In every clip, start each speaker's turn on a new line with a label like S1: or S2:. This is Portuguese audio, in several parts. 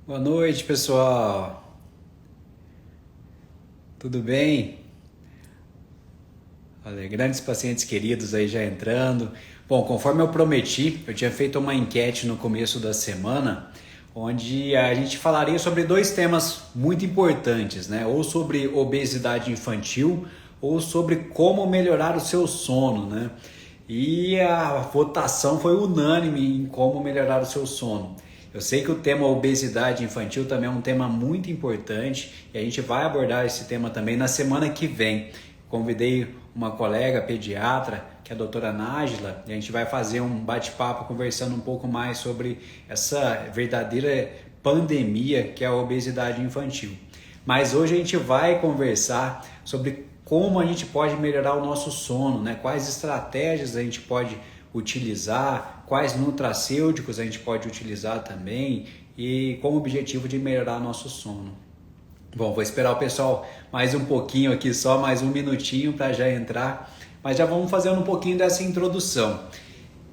S1: Boa noite, pessoal. Tudo bem? Olha, grandes pacientes queridos aí já entrando. Bom, conforme eu prometi, eu tinha feito uma enquete no começo da semana, onde a gente falaria sobre dois temas muito importantes, né? Ou sobre obesidade infantil, ou sobre como melhorar o seu sono, né? E a votação foi unânime em como melhorar o seu sono. Eu sei que o tema obesidade infantil também é um tema muito importante e a gente vai abordar esse tema também na semana que vem. Convidei uma colega pediatra, que é a doutora Nájila, e a gente vai fazer um bate-papo conversando um pouco mais sobre essa verdadeira pandemia que é a obesidade infantil. Mas hoje a gente vai conversar sobre como a gente pode melhorar o nosso sono, né? Quais estratégias a gente pode utilizar, quais nutracêuticos a gente pode utilizar também e com o objetivo de melhorar nosso sono. Bom, vou esperar o pessoal mais um pouquinho aqui, só mais um minutinho para já entrar, mas já vamos fazendo um pouquinho dessa introdução.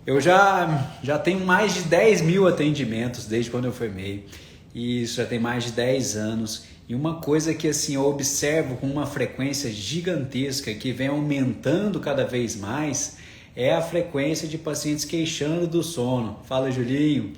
S1: Eu já tenho mais de 10 mil atendimentos desde quando eu formei, e isso já tem mais de 10 anos. E uma coisa que assim eu observo com uma frequência gigantesca que vem aumentando cada vez mais é a frequência de pacientes queixando do sono. Fala, Julinho.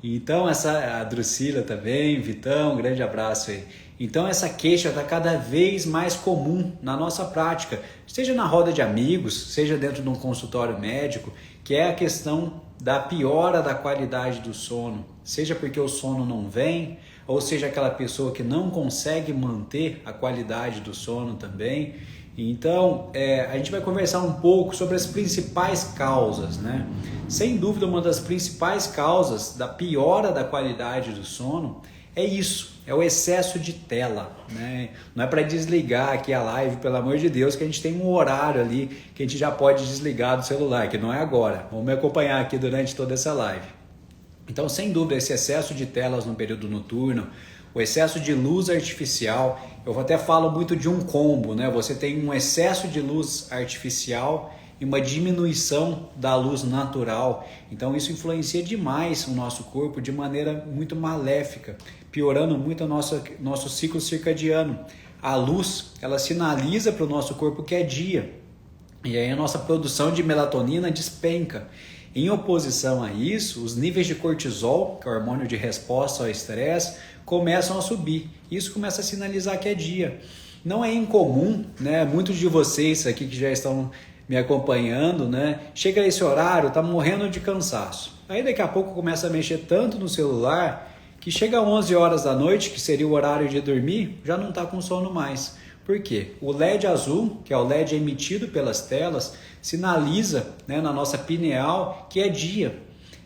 S1: Então a Drusila também, Vitão, um grande abraço aí. Então essa queixa está cada vez mais comum na nossa prática, seja na roda de amigos, seja dentro de um consultório médico, que é a questão da piora da qualidade do sono, seja porque o sono não vem, ou seja aquela pessoa que não consegue manter a qualidade do sono também. Então, a gente vai conversar um pouco sobre as principais causas, né? Sem dúvida, uma das principais causas da piora da qualidade do sono é isso, é o excesso de tela, né? Não é para desligar aqui a live, pelo amor de Deus, que a gente tem um horário ali que a gente já pode desligar do celular, que não é agora. Vamos me acompanhar aqui durante toda essa live. Então, sem dúvida, esse excesso de telas no período noturno, o excesso de luz artificial, eu até falo muito de um combo, né? Você tem um excesso de luz artificial e uma diminuição da luz natural. Então isso influencia demais o nosso corpo de maneira muito maléfica, piorando muito o nosso ciclo circadiano. A luz, ela sinaliza para o nosso corpo que é dia. E aí a nossa produção de melatonina despenca. Em oposição a isso, os níveis de cortisol, que é o hormônio de resposta ao estresse, começam a subir. Isso começa a sinalizar que é dia. Não é incomum, né? Muitos de vocês aqui que já estão me acompanhando, né? Chega esse horário, tá morrendo de cansaço. Aí daqui a pouco começa a mexer tanto no celular que chega às 11 horas da noite, que seria o horário de dormir, já não está com sono mais. Por quê? O LED azul, que é o LED emitido pelas telas, sinaliza, né, na nossa pineal que é dia.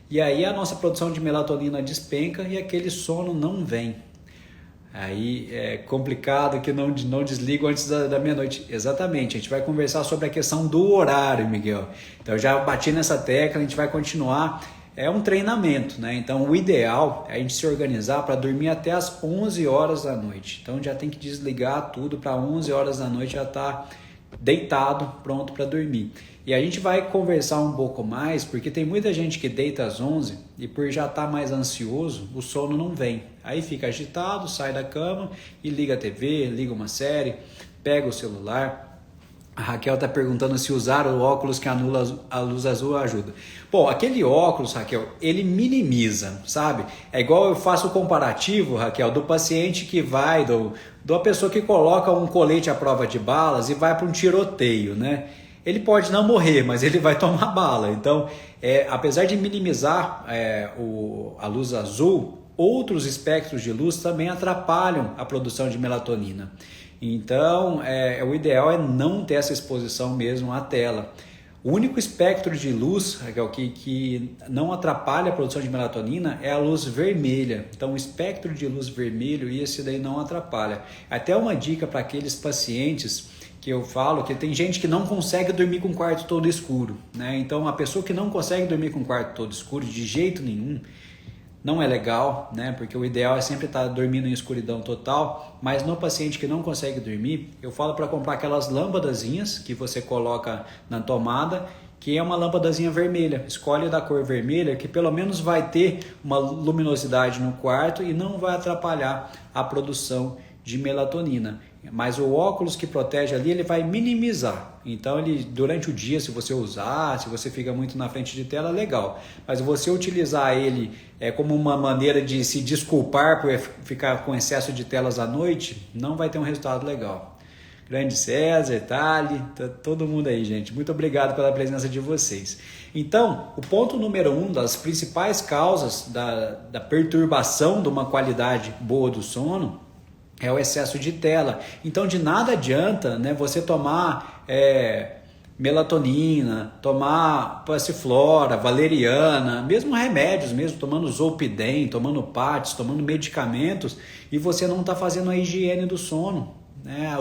S1: E aí a nossa produção de melatonina despenca e aquele sono não vem. Aí é complicado que não desligo antes da meia-noite. Exatamente, a gente vai conversar sobre a questão do horário, Miguel. Então eu já bati nessa tecla, a gente vai continuar. É um treinamento, né? Então o ideal é a gente se organizar para dormir até as 11 horas da noite. Então já tem que desligar tudo para 11 horas da noite já tá deitado, pronto para dormir. E a gente vai conversar um pouco mais, porque tem muita gente que deita às 11 e por já estar mais ansioso, o sono não vem. Aí fica agitado, sai da cama e liga a TV, liga uma série, pega o celular. A Raquel está perguntando se usar o óculos que anula a luz azul ajuda. Bom, aquele óculos, Raquel, ele minimiza, sabe? É igual eu faço o comparativo, Raquel, do paciente que vai, da pessoa que coloca um colete à prova de balas e vai para um tiroteio, né? Ele pode não morrer, mas ele vai tomar bala. Então, apesar de minimizar a luz azul, outros espectros de luz também atrapalham a produção de melatonina. Então, o ideal é não ter essa exposição mesmo à tela. O único espectro de luz, Raquel, que não atrapalha a produção de melatonina é a luz vermelha. Então, o espectro de luz vermelho, esse daí não atrapalha. Até uma dica para aqueles pacientes que eu falo que tem gente que não consegue dormir com o quarto todo escuro, né? Então, a pessoa que não consegue dormir com o quarto todo escuro de jeito nenhum, não é legal, né? Porque o ideal é sempre estar dormindo em escuridão total, mas no paciente que não consegue dormir, eu falo para comprar aquelas lâmpadazinhas que você coloca na tomada que é uma lâmpadazinha vermelha. Escolhe da cor vermelha, que pelo menos vai ter uma luminosidade no quarto e não vai atrapalhar a produção de melatonina. Mas o óculos que protege ali, ele vai minimizar. Então, ele durante o dia, se você usar, se você fica muito na frente de tela, legal. Mas você utilizar ele como uma maneira de se desculpar por ficar com excesso de telas à noite, não vai ter um resultado legal. Grande César, Thali, todo mundo aí, gente. Muito obrigado pela presença de vocês. Então, o ponto número 1 das principais causas da perturbação de uma qualidade boa do sono é o excesso de tela. Então, de nada adianta, né, você tomar melatonina, tomar passiflora, valeriana, mesmo remédios, mesmo tomando zolpidem, tomando PATs, tomando medicamentos, e você não está fazendo a higiene do sono.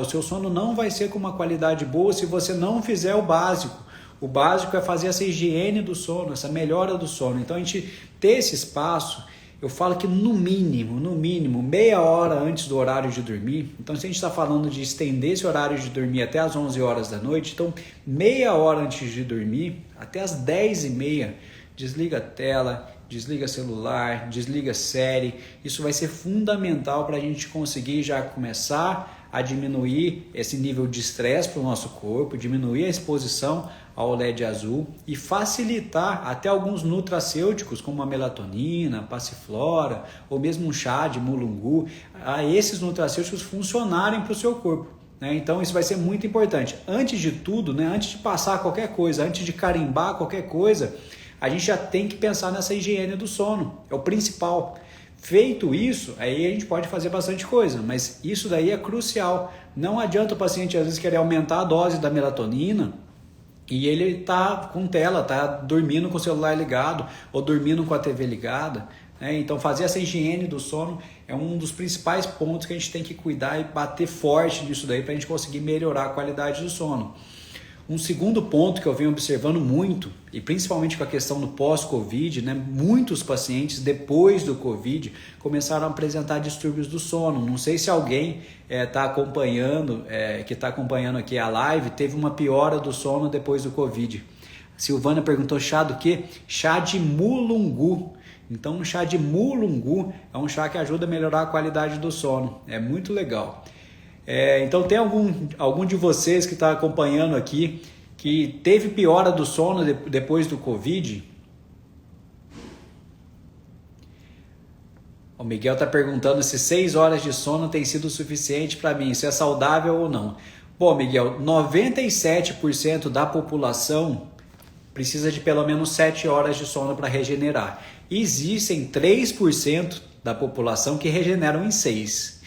S1: O seu sono não vai ser com uma qualidade boa se você não fizer o básico. O básico é fazer essa higiene do sono, essa melhora do sono. Então, a gente ter esse espaço, eu falo que no mínimo, meia hora antes do horário de dormir. Então, se a gente está falando de estender esse horário de dormir até as 11 horas da noite, então meia hora antes de dormir, até as 10h30, desliga a tela, desliga celular, desliga série. Isso vai ser fundamental para a gente conseguir já começar a diminuir esse nível de estresse para o nosso corpo, diminuir a exposição ao LED azul e facilitar até alguns nutracêuticos como a melatonina, a passiflora ou mesmo um chá de mulungu, a esses nutracêuticos funcionarem para o seu corpo. Então isso vai ser muito importante. Antes de tudo, antes de passar qualquer coisa, antes de carimbar qualquer coisa, a gente já tem que pensar nessa higiene do sono, é o principal. Feito isso, aí a gente pode fazer bastante coisa, mas isso daí é crucial. Não adianta o paciente às vezes querer aumentar a dose da melatonina e ele tá com tela, tá dormindo com o celular ligado ou dormindo com a TV ligada. Então fazer essa higiene do sono é um dos principais pontos que a gente tem que cuidar e bater forte nisso daí para a gente conseguir melhorar a qualidade do sono. Um segundo ponto que eu venho observando muito, e principalmente com a questão do pós-Covid, muitos pacientes depois do Covid começaram a apresentar distúrbios do sono. Não sei se alguém está acompanhando, que está acompanhando aqui a live, teve uma piora do sono depois do Covid. Silvana perguntou chá do quê? Chá de mulungu. Então, um chá de mulungu é um chá que ajuda a melhorar a qualidade do sono. É muito legal. Então tem algum de vocês que está acompanhando aqui que teve piora do sono depois do Covid? O Miguel está perguntando se 6 horas de sono tem sido suficiente para mim, se é saudável ou não. Bom, Miguel, 97% da população precisa de pelo menos 7 horas de sono para regenerar. Existem 3% da população que regeneram em 6.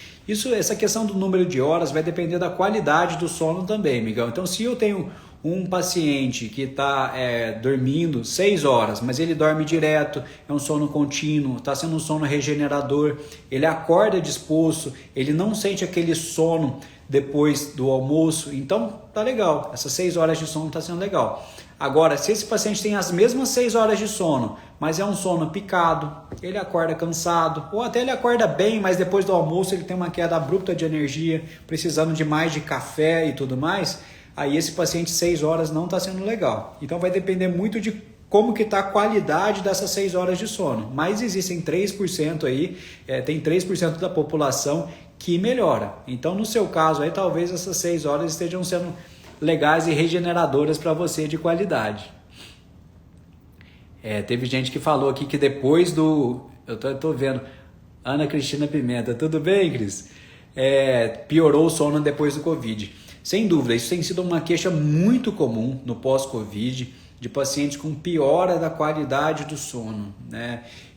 S1: Essa questão do número de horas vai depender da qualidade do sono também, Miguel. Então, se eu tenho um paciente que está dormindo 6 horas, mas ele dorme direto, é um sono contínuo, está sendo um sono regenerador, ele acorda disposto, ele não sente aquele sono depois do almoço, então tá legal, essas 6 horas de sono está sendo legal. Agora, se esse paciente tem as mesmas 6 horas de sono, mas é um sono picado, ele acorda cansado, ou até ele acorda bem, mas depois do almoço ele tem uma queda abrupta de energia, precisando de mais de café e tudo mais, aí esse paciente 6 horas não está sendo legal. Então vai depender muito de como que está a qualidade dessas 6 horas de sono. Mas existem 3% aí, tem 3% da população que melhora. Então no seu caso aí talvez essas 6 horas estejam sendo legais e regeneradoras para você de qualidade. Teve gente que falou aqui que depois do... Eu tô vendo. Ana Cristina Pimenta, tudo bem, Cris? Piorou o sono depois do Covid. Sem dúvida, isso tem sido uma queixa muito comum no pós-Covid, de pacientes com piora da qualidade do sono,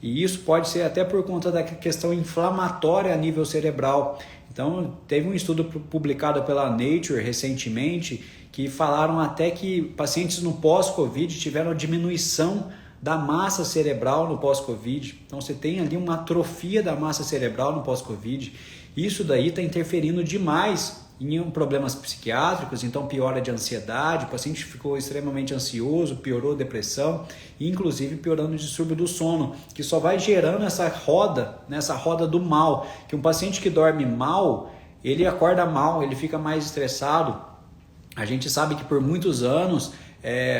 S1: E isso pode ser até por conta da questão inflamatória a nível cerebral. Então, teve um estudo publicado pela Nature recentemente que falaram até que pacientes no pós-Covid tiveram diminuição da massa cerebral no pós-Covid. Então, você tem ali uma atrofia da massa cerebral no pós-Covid. Isso daí está interferindo demais em problemas psiquiátricos, então piora de ansiedade, o paciente ficou extremamente ansioso, piorou a depressão, inclusive piorando o distúrbio do sono, que só vai gerando essa roda do mal, que um paciente que dorme mal, ele acorda mal, ele fica mais estressado. A gente sabe que por muitos anos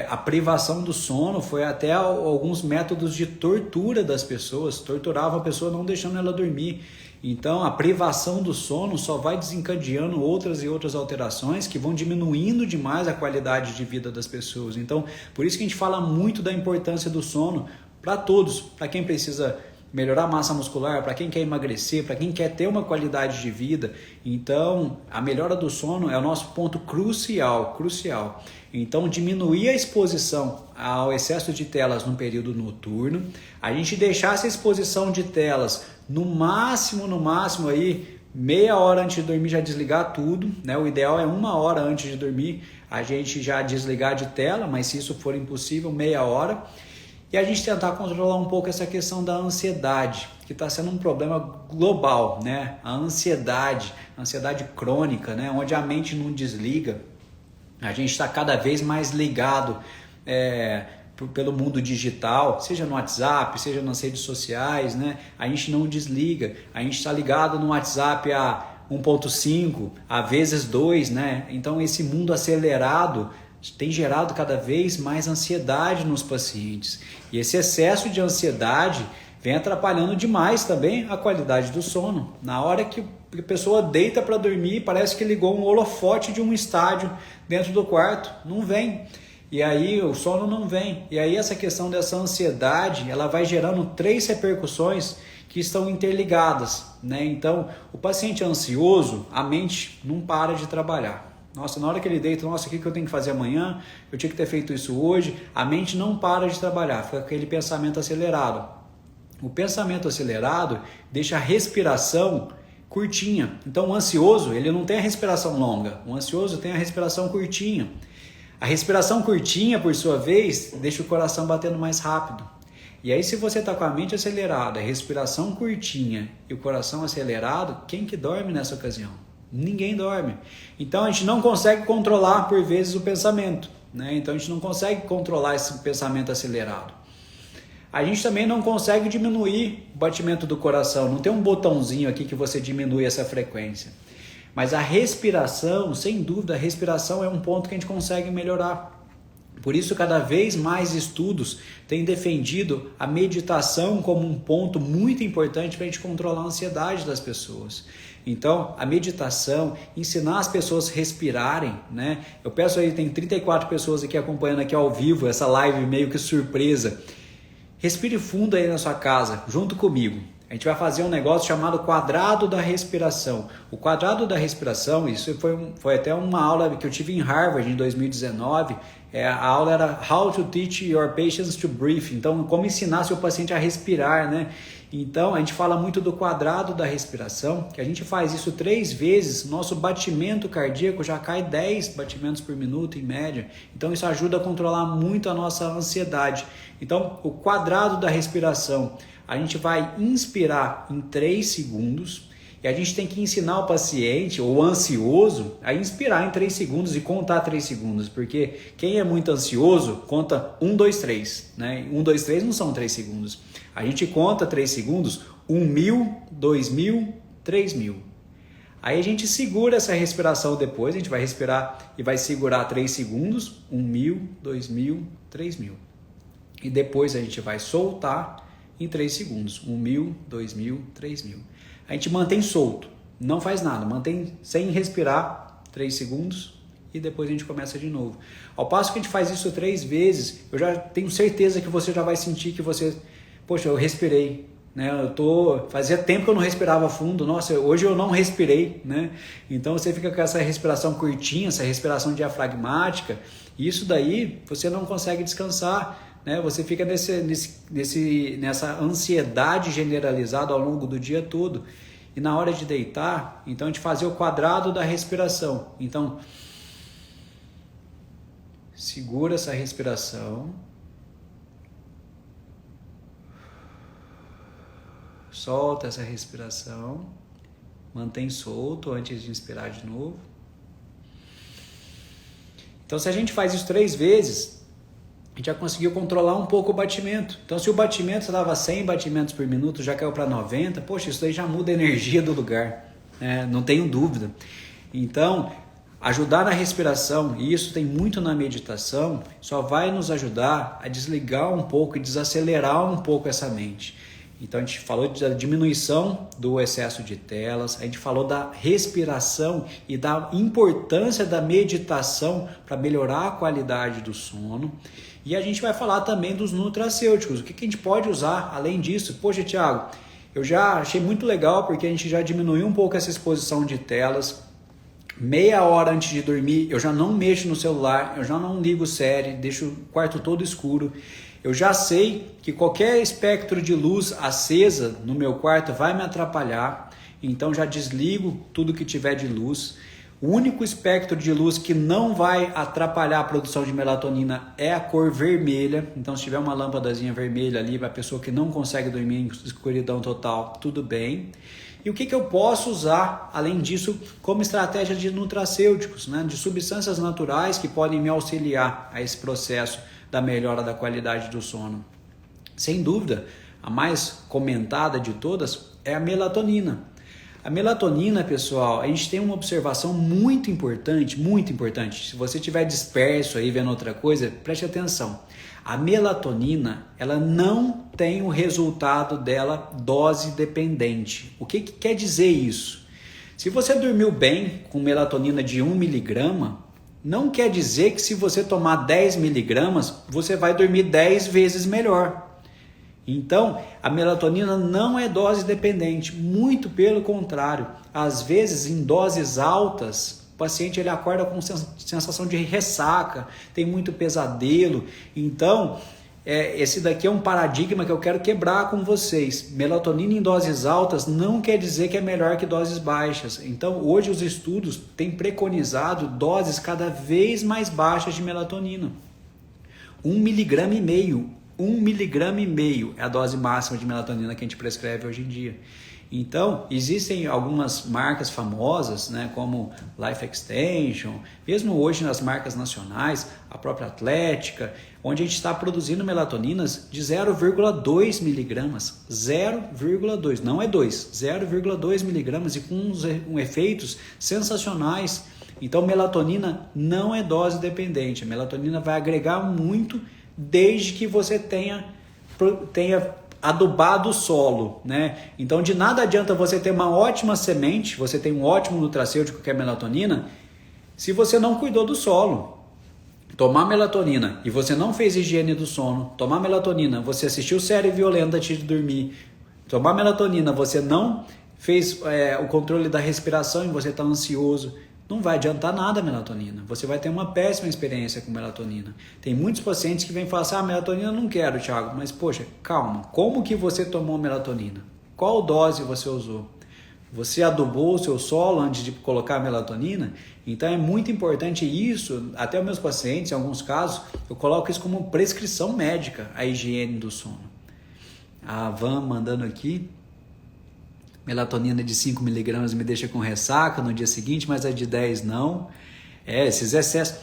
S1: a privação do sono foi até alguns métodos de tortura das pessoas, torturavam a pessoa não deixando ela dormir. Então a privação do sono só vai desencadeando outras e outras alterações que vão diminuindo demais a qualidade de vida das pessoas. Então por isso que a gente fala muito da importância do sono para todos, para quem precisa melhorar a massa muscular, para quem quer emagrecer, para quem quer ter uma qualidade de vida. Então a melhora do sono é o nosso ponto crucial. Então diminuir a exposição ao excesso de telas no período noturno, a gente deixar essa exposição de telas no máximo aí meia hora antes de dormir já desligar tudo, né? O ideal é 1 hora antes de dormir a gente já desligar de tela, mas se isso for impossível, meia hora. E a gente tentar controlar um pouco essa questão da ansiedade, que está sendo um problema global, né? A ansiedade crônica, né? Onde a mente não desliga. A gente está cada vez mais ligado pelo mundo digital, seja no WhatsApp, seja nas redes sociais, né? A gente não desliga, a gente está ligado no WhatsApp a 1.5, a vezes 2, né? Então esse mundo acelerado tem gerado cada vez mais ansiedade nos pacientes. E esse excesso de ansiedade vem atrapalhando demais também a qualidade do sono. Na hora que a pessoa deita para dormir, parece que ligou um holofote de um estádio dentro do quarto, não vem. E aí o sono não vem. E aí essa questão dessa ansiedade, ela vai gerando 3 repercussões que estão interligadas, né? Então, o paciente ansioso, a mente não para de trabalhar. Nossa, na hora que ele deita, nossa, o que eu tenho que fazer amanhã? Eu tinha que ter feito isso hoje. A mente não para de trabalhar, fica aquele pensamento acelerado. O pensamento acelerado deixa a respiração curtinha. Então o ansioso, ele não tem a respiração longa, o ansioso tem a respiração curtinha. A respiração curtinha, por sua vez, deixa o coração batendo mais rápido. E aí se você está com a mente acelerada, a respiração curtinha e o coração acelerado, quem que dorme nessa ocasião? Ninguém dorme. Então a gente não consegue controlar por vezes o pensamento, né? Então a gente não consegue controlar esse pensamento acelerado. A gente também não consegue diminuir o batimento do coração. Não tem um botãozinho aqui que você diminui essa frequência. Mas a respiração, sem dúvida, a respiração é um ponto que a gente consegue melhorar. Por isso, cada vez mais estudos têm defendido a meditação como um ponto muito importante para a gente controlar a ansiedade das pessoas. Então, a meditação, ensinar as pessoas a respirarem, né? Eu peço aí, tem 34 pessoas aqui acompanhando aqui ao vivo, essa live meio que surpresa. Respire fundo aí na sua casa, junto comigo. A gente vai fazer um negócio chamado quadrado da respiração. O quadrado da respiração, isso foi até uma aula que eu tive em Harvard em 2019. A aula era How to Teach Your Patients to Breathe. Então, como ensinar seu paciente a respirar, né? Então, a gente fala muito do quadrado da respiração, que a gente faz isso 3 vezes, nosso batimento cardíaco já cai 10 batimentos por minuto em média. Então, isso ajuda a controlar muito a nossa ansiedade. Então, o quadrado da respiração, a gente vai inspirar em 3 segundos e a gente tem que ensinar o paciente, ou ansioso, a inspirar em 3 segundos e contar 3 segundos, porque quem é muito ansioso conta 1, 2, 3, né? 1, 2, 3 não são 3 segundos. A gente conta 3 segundos, 1.000, 2.000, 3.000. Aí a gente segura essa respiração depois, a gente vai respirar e vai segurar 3 segundos, 1.000, 2.000, 3.000. E depois a gente vai soltar em 3 segundos, 1.000, 2.000, 3.000. A gente mantém solto, não faz nada, mantém sem respirar 3 segundos e depois a gente começa de novo. Ao passo que a gente faz isso 3 vezes, eu já tenho certeza que você já vai sentir que você, poxa, eu respirei, né? Fazia tempo que eu não respirava fundo, nossa, hoje eu não respirei, né? Então você fica com essa respiração curtinha, essa respiração diafragmática, e isso daí você não consegue descansar, né? Você fica nessa ansiedade generalizada ao longo do dia todo. E na hora de deitar, então a gente fazia o quadrado da respiração. Então, segura essa respiração. Solta essa respiração. Mantém solto antes de inspirar de novo. Então, se a gente faz isso 3 vezes, a gente já conseguiu controlar um pouco o batimento. Então, se o batimento estava 100 batimentos por minuto, já caiu para 90, poxa, isso daí já muda a energia do lugar, né? Não tenho dúvida. Então, Ajudar na respiração, e isso tem muito na meditação, só vai nos ajudar a desligar um pouco e desacelerar um pouco essa mente. Então a gente falou da diminuição do excesso de telas, a gente falou da respiração e da importância da meditação para melhorar a qualidade do sono. E a gente vai falar também dos nutracêuticos, o que a gente pode usar além disso. Poxa, Thiago, eu já achei muito legal porque a gente já diminuiu um pouco essa exposição de telas. Meia hora antes de dormir, eu já não mexo no celular, eu já não ligo série, deixo o quarto todo escuro. Eu já sei que qualquer espectro de luz acesa no meu quarto vai me atrapalhar, então já desligo tudo que tiver de luz. O único espectro de luz que não vai atrapalhar a produção de melatonina é a cor vermelha. Então, se tiver uma lâmpadazinha vermelha ali para a pessoa que não consegue dormir em escuridão total, tudo bem. E o que eu posso usar, além disso, como estratégia de nutracêuticos, né? De substâncias naturais que podem me auxiliar a esse processo da melhora da qualidade do sono? Sem dúvida, a mais comentada de todas é a melatonina. A melatonina, pessoal, a gente tem uma observação muito importante, muito importante. Se você estiver disperso aí vendo outra coisa, preste atenção. A melatonina, ela não tem o resultado dela dose dependente. O que quer dizer isso? Se você dormiu bem com melatonina de 1 miligrama, não quer dizer que se você tomar 10 miligramas, você vai dormir 10 vezes melhor. Então, a melatonina não é dose dependente, muito pelo contrário. Às vezes, em doses altas, o paciente ele acorda com sensação de ressaca, tem muito pesadelo. Então, esse daqui é um paradigma que eu quero quebrar com vocês. Melatonina em doses altas não quer dizer que é melhor que doses baixas. Então, hoje os estudos têm preconizado doses cada vez mais baixas de melatonina. 1,5 mg. 1,5 mg é a dose máxima de melatonina que a gente prescreve hoje em dia. Então, existem algumas marcas famosas, né, como Life Extension, mesmo hoje nas marcas nacionais, a própria Atlética, onde a gente está produzindo melatoninas de 0,2 miligramas. 0,2, não é 2, 0,2 miligramas e com efeitos sensacionais. Então, melatonina não é dose dependente. A melatonina vai agregar muito desde que você tenha adubado o solo, né? Então de nada adianta você ter uma ótima semente, você tem um ótimo nutracêutico que é a melatonina, se você não cuidou do solo. Tomar melatonina e você não fez higiene do sono, tomar melatonina, você assistiu série violenta antes de dormir, tomar melatonina, você não fez o controle da respiração e você está ansioso, não vai adiantar nada a melatonina. Você vai ter uma péssima experiência com melatonina. Tem muitos pacientes que vêm falar assim, melatonina eu não quero, Thiago. Mas, poxa, calma. Como que você tomou melatonina? Qual dose você usou? Você adubou o seu solo antes de colocar a melatonina? Então, é muito importante isso. Até os meus pacientes, em alguns casos, eu coloco isso como prescrição médica, a higiene do sono. A Van mandando aqui. Melatonina de 5 miligramas me deixa com ressaca no dia seguinte, mas a de 10 não. Esses excessos,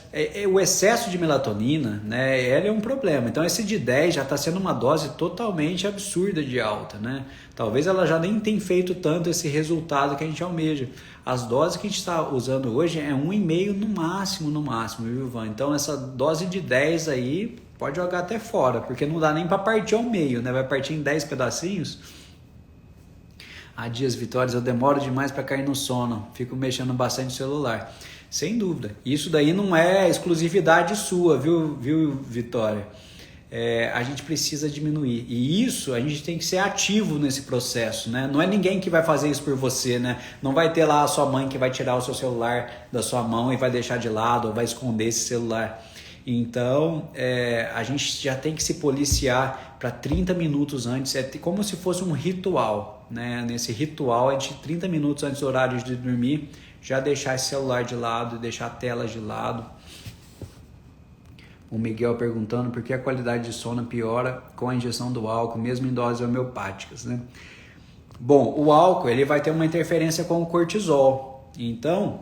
S1: o excesso de melatonina, né, ela é um problema. Então esse de 10 já está sendo uma dose totalmente absurda de alta, né? Talvez ela já nem tenha feito tanto esse resultado que a gente almeja. As doses que a gente está usando hoje é 1,5 no máximo, viu, Ivan? Então essa dose de 10 aí pode jogar até fora, porque não dá nem para partir ao meio, né? Vai partir em 10 pedacinhos. Dias Vitórias, eu demoro demais para cair no sono, fico mexendo bastante no celular. Sem dúvida, isso daí não é exclusividade sua, viu Vitória? A gente precisa diminuir, e isso a gente tem que ser ativo nesse processo, né? Não é ninguém que vai fazer isso por você, né? Não vai ter lá a sua mãe que vai tirar o seu celular da sua mão e vai deixar de lado, ou vai esconder esse celular. Então, a gente já tem que se policiar para 30 minutos antes, como se fosse um ritual, né? Nesse ritual, a gente 30 minutos antes do horário de dormir, já deixar esse celular de lado, deixar a tela de lado. O Miguel perguntando por que a qualidade de sono piora com a injeção do álcool, mesmo em doses homeopáticas, né? Bom, o álcool ele vai ter uma interferência com o cortisol, então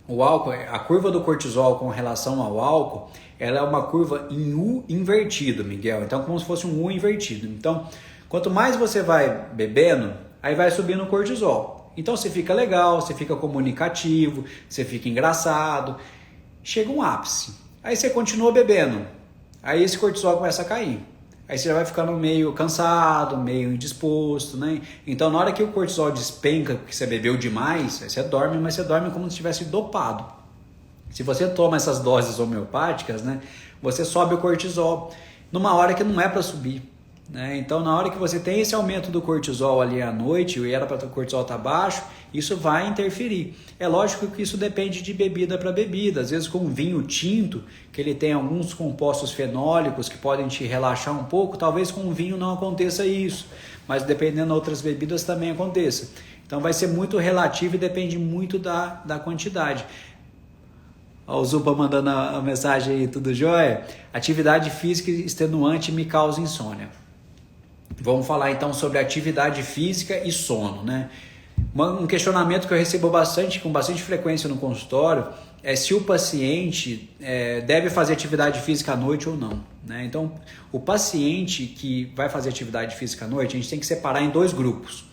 S1: o álcool, a curva do cortisol com relação ao álcool, ela é uma curva em U invertido, Miguel. Então, como se fosse um U invertido. Então, quanto mais você vai bebendo, aí vai subindo o cortisol. Então você fica legal, você fica comunicativo, você fica engraçado. Chega um ápice. Aí você continua bebendo. Aí esse cortisol começa a cair. Aí você já vai ficando meio cansado, meio indisposto, né? Então na hora que o cortisol despenca, porque você bebeu demais, aí você dorme, mas você dorme como se estivesse dopado. Se você toma essas doses homeopáticas, né, você sobe o cortisol numa hora que não é para subir, né? Então na hora que você tem esse aumento do cortisol ali à noite, e era para o cortisol estar baixo, isso vai interferir. É lógico que isso depende de bebida para bebida. Às vezes com vinho tinto, que ele tem alguns compostos fenólicos que podem te relaxar um pouco, talvez com o vinho não aconteça isso, mas dependendo de outras bebidas também aconteça. Então vai ser muito relativo e depende muito da quantidade. Ó, o Zupa mandando a mensagem aí, tudo jóia? Atividade física extenuante me causa insônia. Vamos falar então sobre atividade física e sono, né? Um questionamento que eu recebo com bastante frequência no consultório é se o paciente deve fazer atividade física à noite ou não, né? Então, o paciente que vai fazer atividade física à noite, a gente tem que separar em dois grupos.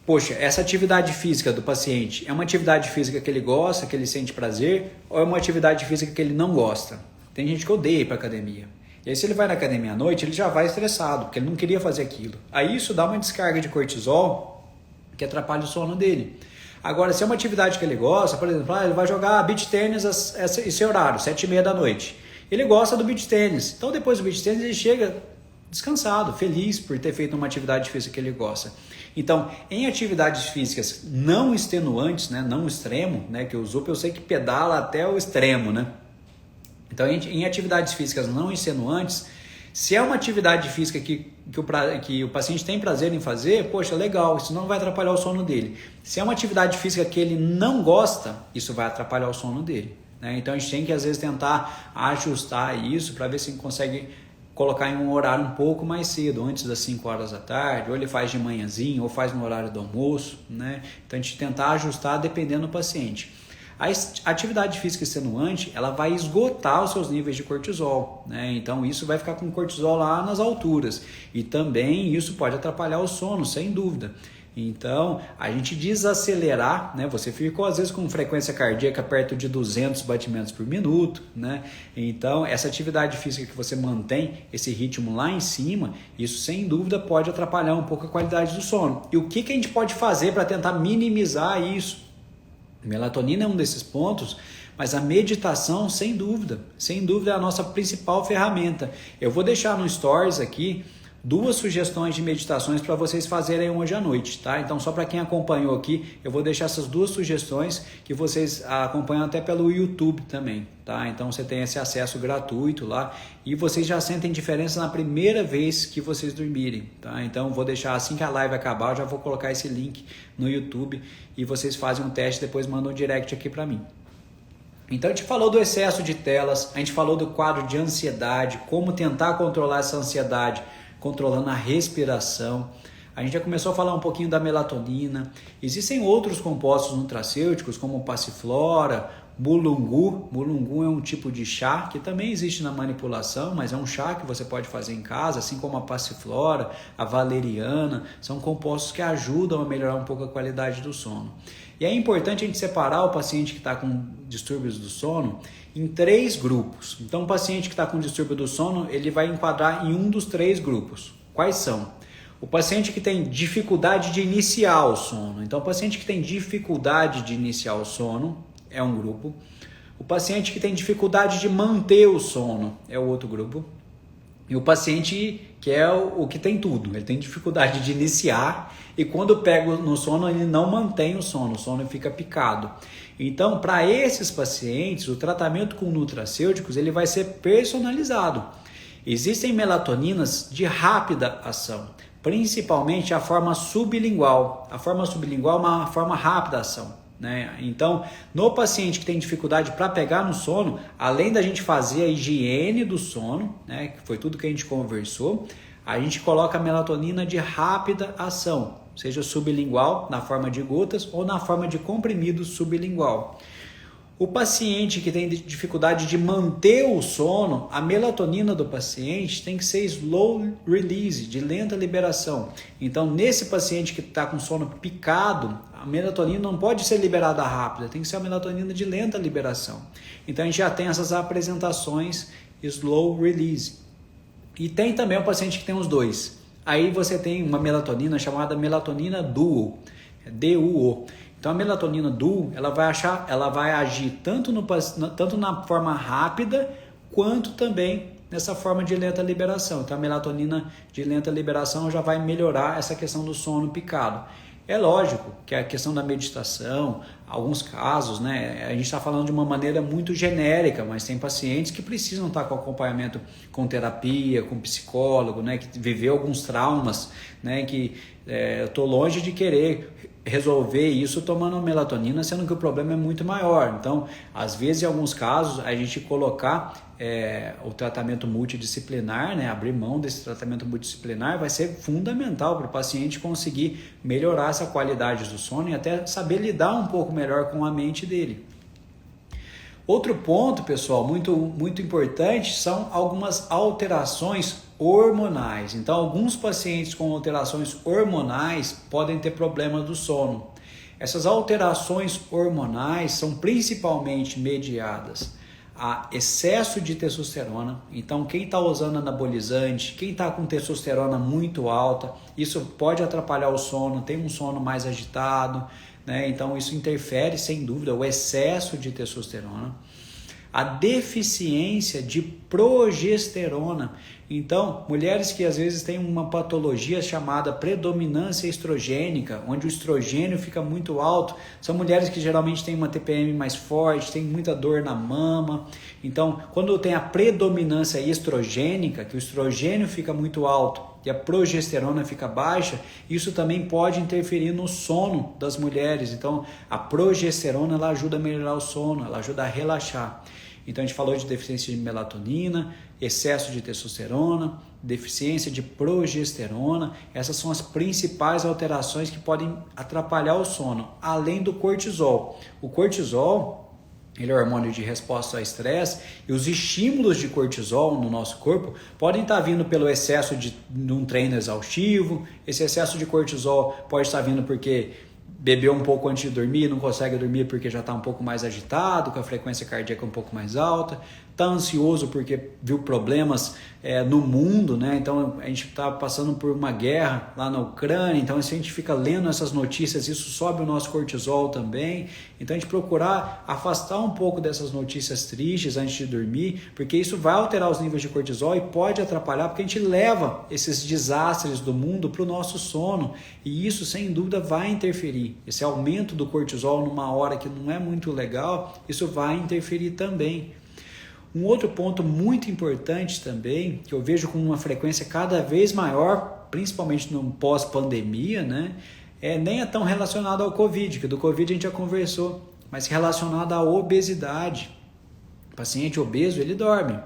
S1: Poxa, essa atividade física do paciente é uma atividade física que ele gosta, que ele sente prazer, ou é uma atividade física que ele não gosta? Tem gente que odeia ir para academia. E aí se ele vai na academia à noite, ele já vai estressado, porque ele não queria fazer aquilo. Aí isso dá uma descarga de cortisol que atrapalha o sono dele. Agora, se é uma atividade que ele gosta, por exemplo, ele vai jogar beach tênis esse horário, 7h30 da noite. Ele gosta do beach tênis. Então depois do beach tênis ele chega descansado, feliz por ter feito uma atividade física que ele gosta. Então, em atividades físicas não extenuantes, né, não extremo, né, que o Zupa eu sei que pedala até o extremo, né? Então, em atividades físicas não extenuantes, se é uma atividade física que o paciente tem prazer em fazer, poxa, legal, isso não vai atrapalhar o sono dele. Se é uma atividade física que ele não gosta, isso vai atrapalhar o sono dele, né? Então, a gente tem que, às vezes, tentar ajustar isso para ver se consegue colocar em um horário um pouco mais cedo, antes das 5 horas da tarde, ou ele faz de manhãzinho, ou faz no horário do almoço, né? Então a gente tentar ajustar dependendo do paciente. A atividade física extenuante, ela vai esgotar os seus níveis de cortisol, né? Então isso vai ficar com cortisol lá nas alturas, e também isso pode atrapalhar o sono, sem dúvida. Então, a gente desacelerar, né? Você ficou às vezes com frequência cardíaca perto de 200 batimentos por minuto, né? Então, essa atividade física que você mantém esse ritmo lá em cima, isso sem dúvida pode atrapalhar um pouco a qualidade do sono. E o que a gente pode fazer para tentar minimizar isso? Melatonina é um desses pontos, mas a meditação, sem dúvida é a nossa principal ferramenta. Eu vou deixar no Stories aqui 2 sugestões de meditações para vocês fazerem hoje à noite, tá? Então, só para quem acompanhou aqui, eu vou deixar essas 2 sugestões que vocês acompanham até pelo YouTube também, tá? Então, você tem esse acesso gratuito lá e vocês já sentem diferença na primeira vez que vocês dormirem, tá? Então, vou deixar assim que a live acabar, eu já vou colocar esse link no YouTube e vocês fazem um teste, depois mandam um direct aqui para mim. Então, a gente falou do excesso de telas, a gente falou do quadro de ansiedade, como tentar controlar essa ansiedade, controlando a respiração. A gente já começou a falar um pouquinho da melatonina. Existem outros compostos nutracêuticos, como passiflora, mulungu. Mulungu é um tipo de chá que também existe na manipulação, mas é um chá que você pode fazer em casa, assim como a passiflora, a valeriana. São compostos que ajudam a melhorar um pouco a qualidade do sono. E é importante a gente separar o paciente que está com distúrbios do sono em 3 grupos. Então, o paciente que está com distúrbio do sono, ele vai enquadrar em um dos 3 grupos. Quais são? O paciente que tem dificuldade de iniciar o sono. Então, o paciente que tem dificuldade de iniciar o sono é um grupo. O paciente que tem dificuldade de manter o sono é o outro grupo. E o paciente que é o que tem tudo, ele tem dificuldade de iniciar e quando pega no sono ele não mantém o sono fica picado. Então, para esses pacientes, o tratamento com nutracêuticos ele vai ser personalizado. Existem melatoninas de rápida ação, principalmente a forma sublingual. A forma sublingual é uma forma rápida de ação, né? Então, no paciente que tem dificuldade para pegar no sono, além da gente fazer a higiene do sono, né, que foi tudo que a gente conversou, a gente coloca a melatonina de rápida ação, seja sublingual, na forma de gotas, ou na forma de comprimido sublingual. O paciente que tem dificuldade de manter o sono, a melatonina do paciente tem que ser slow release, de lenta liberação. Então, nesse paciente que está com sono picado, a melatonina não pode ser liberada rápida, tem que ser a melatonina de lenta liberação. Então, a gente já tem essas apresentações slow release. E tem também o paciente que tem os dois. Aí você tem uma melatonina chamada melatonina duo, DUO. Então a melatonina duo, ela vai agir tanto na forma rápida quanto também nessa forma de lenta liberação. Então a melatonina de lenta liberação já vai melhorar essa questão do sono picado. É lógico que a questão da meditação, alguns casos, né, a gente está falando de uma maneira muito genérica, mas tem pacientes que precisam estar com acompanhamento com terapia, com psicólogo, né, que viveu alguns traumas, né, que eu estou longe de querer resolver isso tomando melatonina, sendo que o problema é muito maior. Então, às vezes, em alguns casos, a gente colocar o tratamento multidisciplinar, né, abrir mão desse tratamento multidisciplinar, vai ser fundamental para o paciente conseguir melhorar essa qualidade do sono e até saber lidar um pouco melhor com a mente dele. Outro ponto, pessoal, muito importante, são algumas alterações hormonais. Então, alguns pacientes com alterações hormonais podem ter problema do sono. Essas alterações hormonais são principalmente mediadas a excesso de testosterona. Então, quem está usando anabolizante, quem está com testosterona muito alta, isso pode atrapalhar o sono, tem um sono mais agitado, né? Então, isso interfere, sem dúvida, o excesso de testosterona. A deficiência de progesterona. Então, mulheres que às vezes têm uma patologia chamada predominância estrogênica, onde o estrogênio fica muito alto, são mulheres que geralmente têm uma TPM mais forte, têm muita dor na mama. Então, quando tem a predominância estrogênica, que o estrogênio fica muito alto e a progesterona fica baixa, isso também pode interferir no sono das mulheres. Então, a progesterona ela ajuda a melhorar o sono, ela ajuda a relaxar. Então a gente falou de deficiência de melatonina, excesso de testosterona, deficiência de progesterona. Essas são as principais alterações que podem atrapalhar o sono, além do cortisol. O cortisol, ele é o hormônio de resposta ao estresse, e os estímulos de cortisol no nosso corpo podem estar vindo pelo excesso de um treino exaustivo. Esse excesso de cortisol pode estar vindo porque bebeu um pouco antes de dormir, não consegue dormir porque já está um pouco mais agitado, com a frequência cardíaca um pouco mais alta, está ansioso porque viu problemas no mundo, né? Então a gente está passando por uma guerra lá na Ucrânia, então se a gente fica lendo essas notícias, isso sobe o nosso cortisol também. Então a gente procurar afastar um pouco dessas notícias tristes antes de dormir, porque isso vai alterar os níveis de cortisol e pode atrapalhar, porque a gente leva esses desastres do mundo para o nosso sono, e isso sem dúvida vai interferir. Esse aumento do cortisol numa hora que não é muito legal, isso vai interferir também. Um outro ponto muito importante também, que eu vejo com uma frequência cada vez maior, principalmente no pós-pandemia, né? Nem é tão relacionado ao Covid, que do Covid a gente já conversou, mas relacionado à obesidade. O paciente obeso, ele dorme,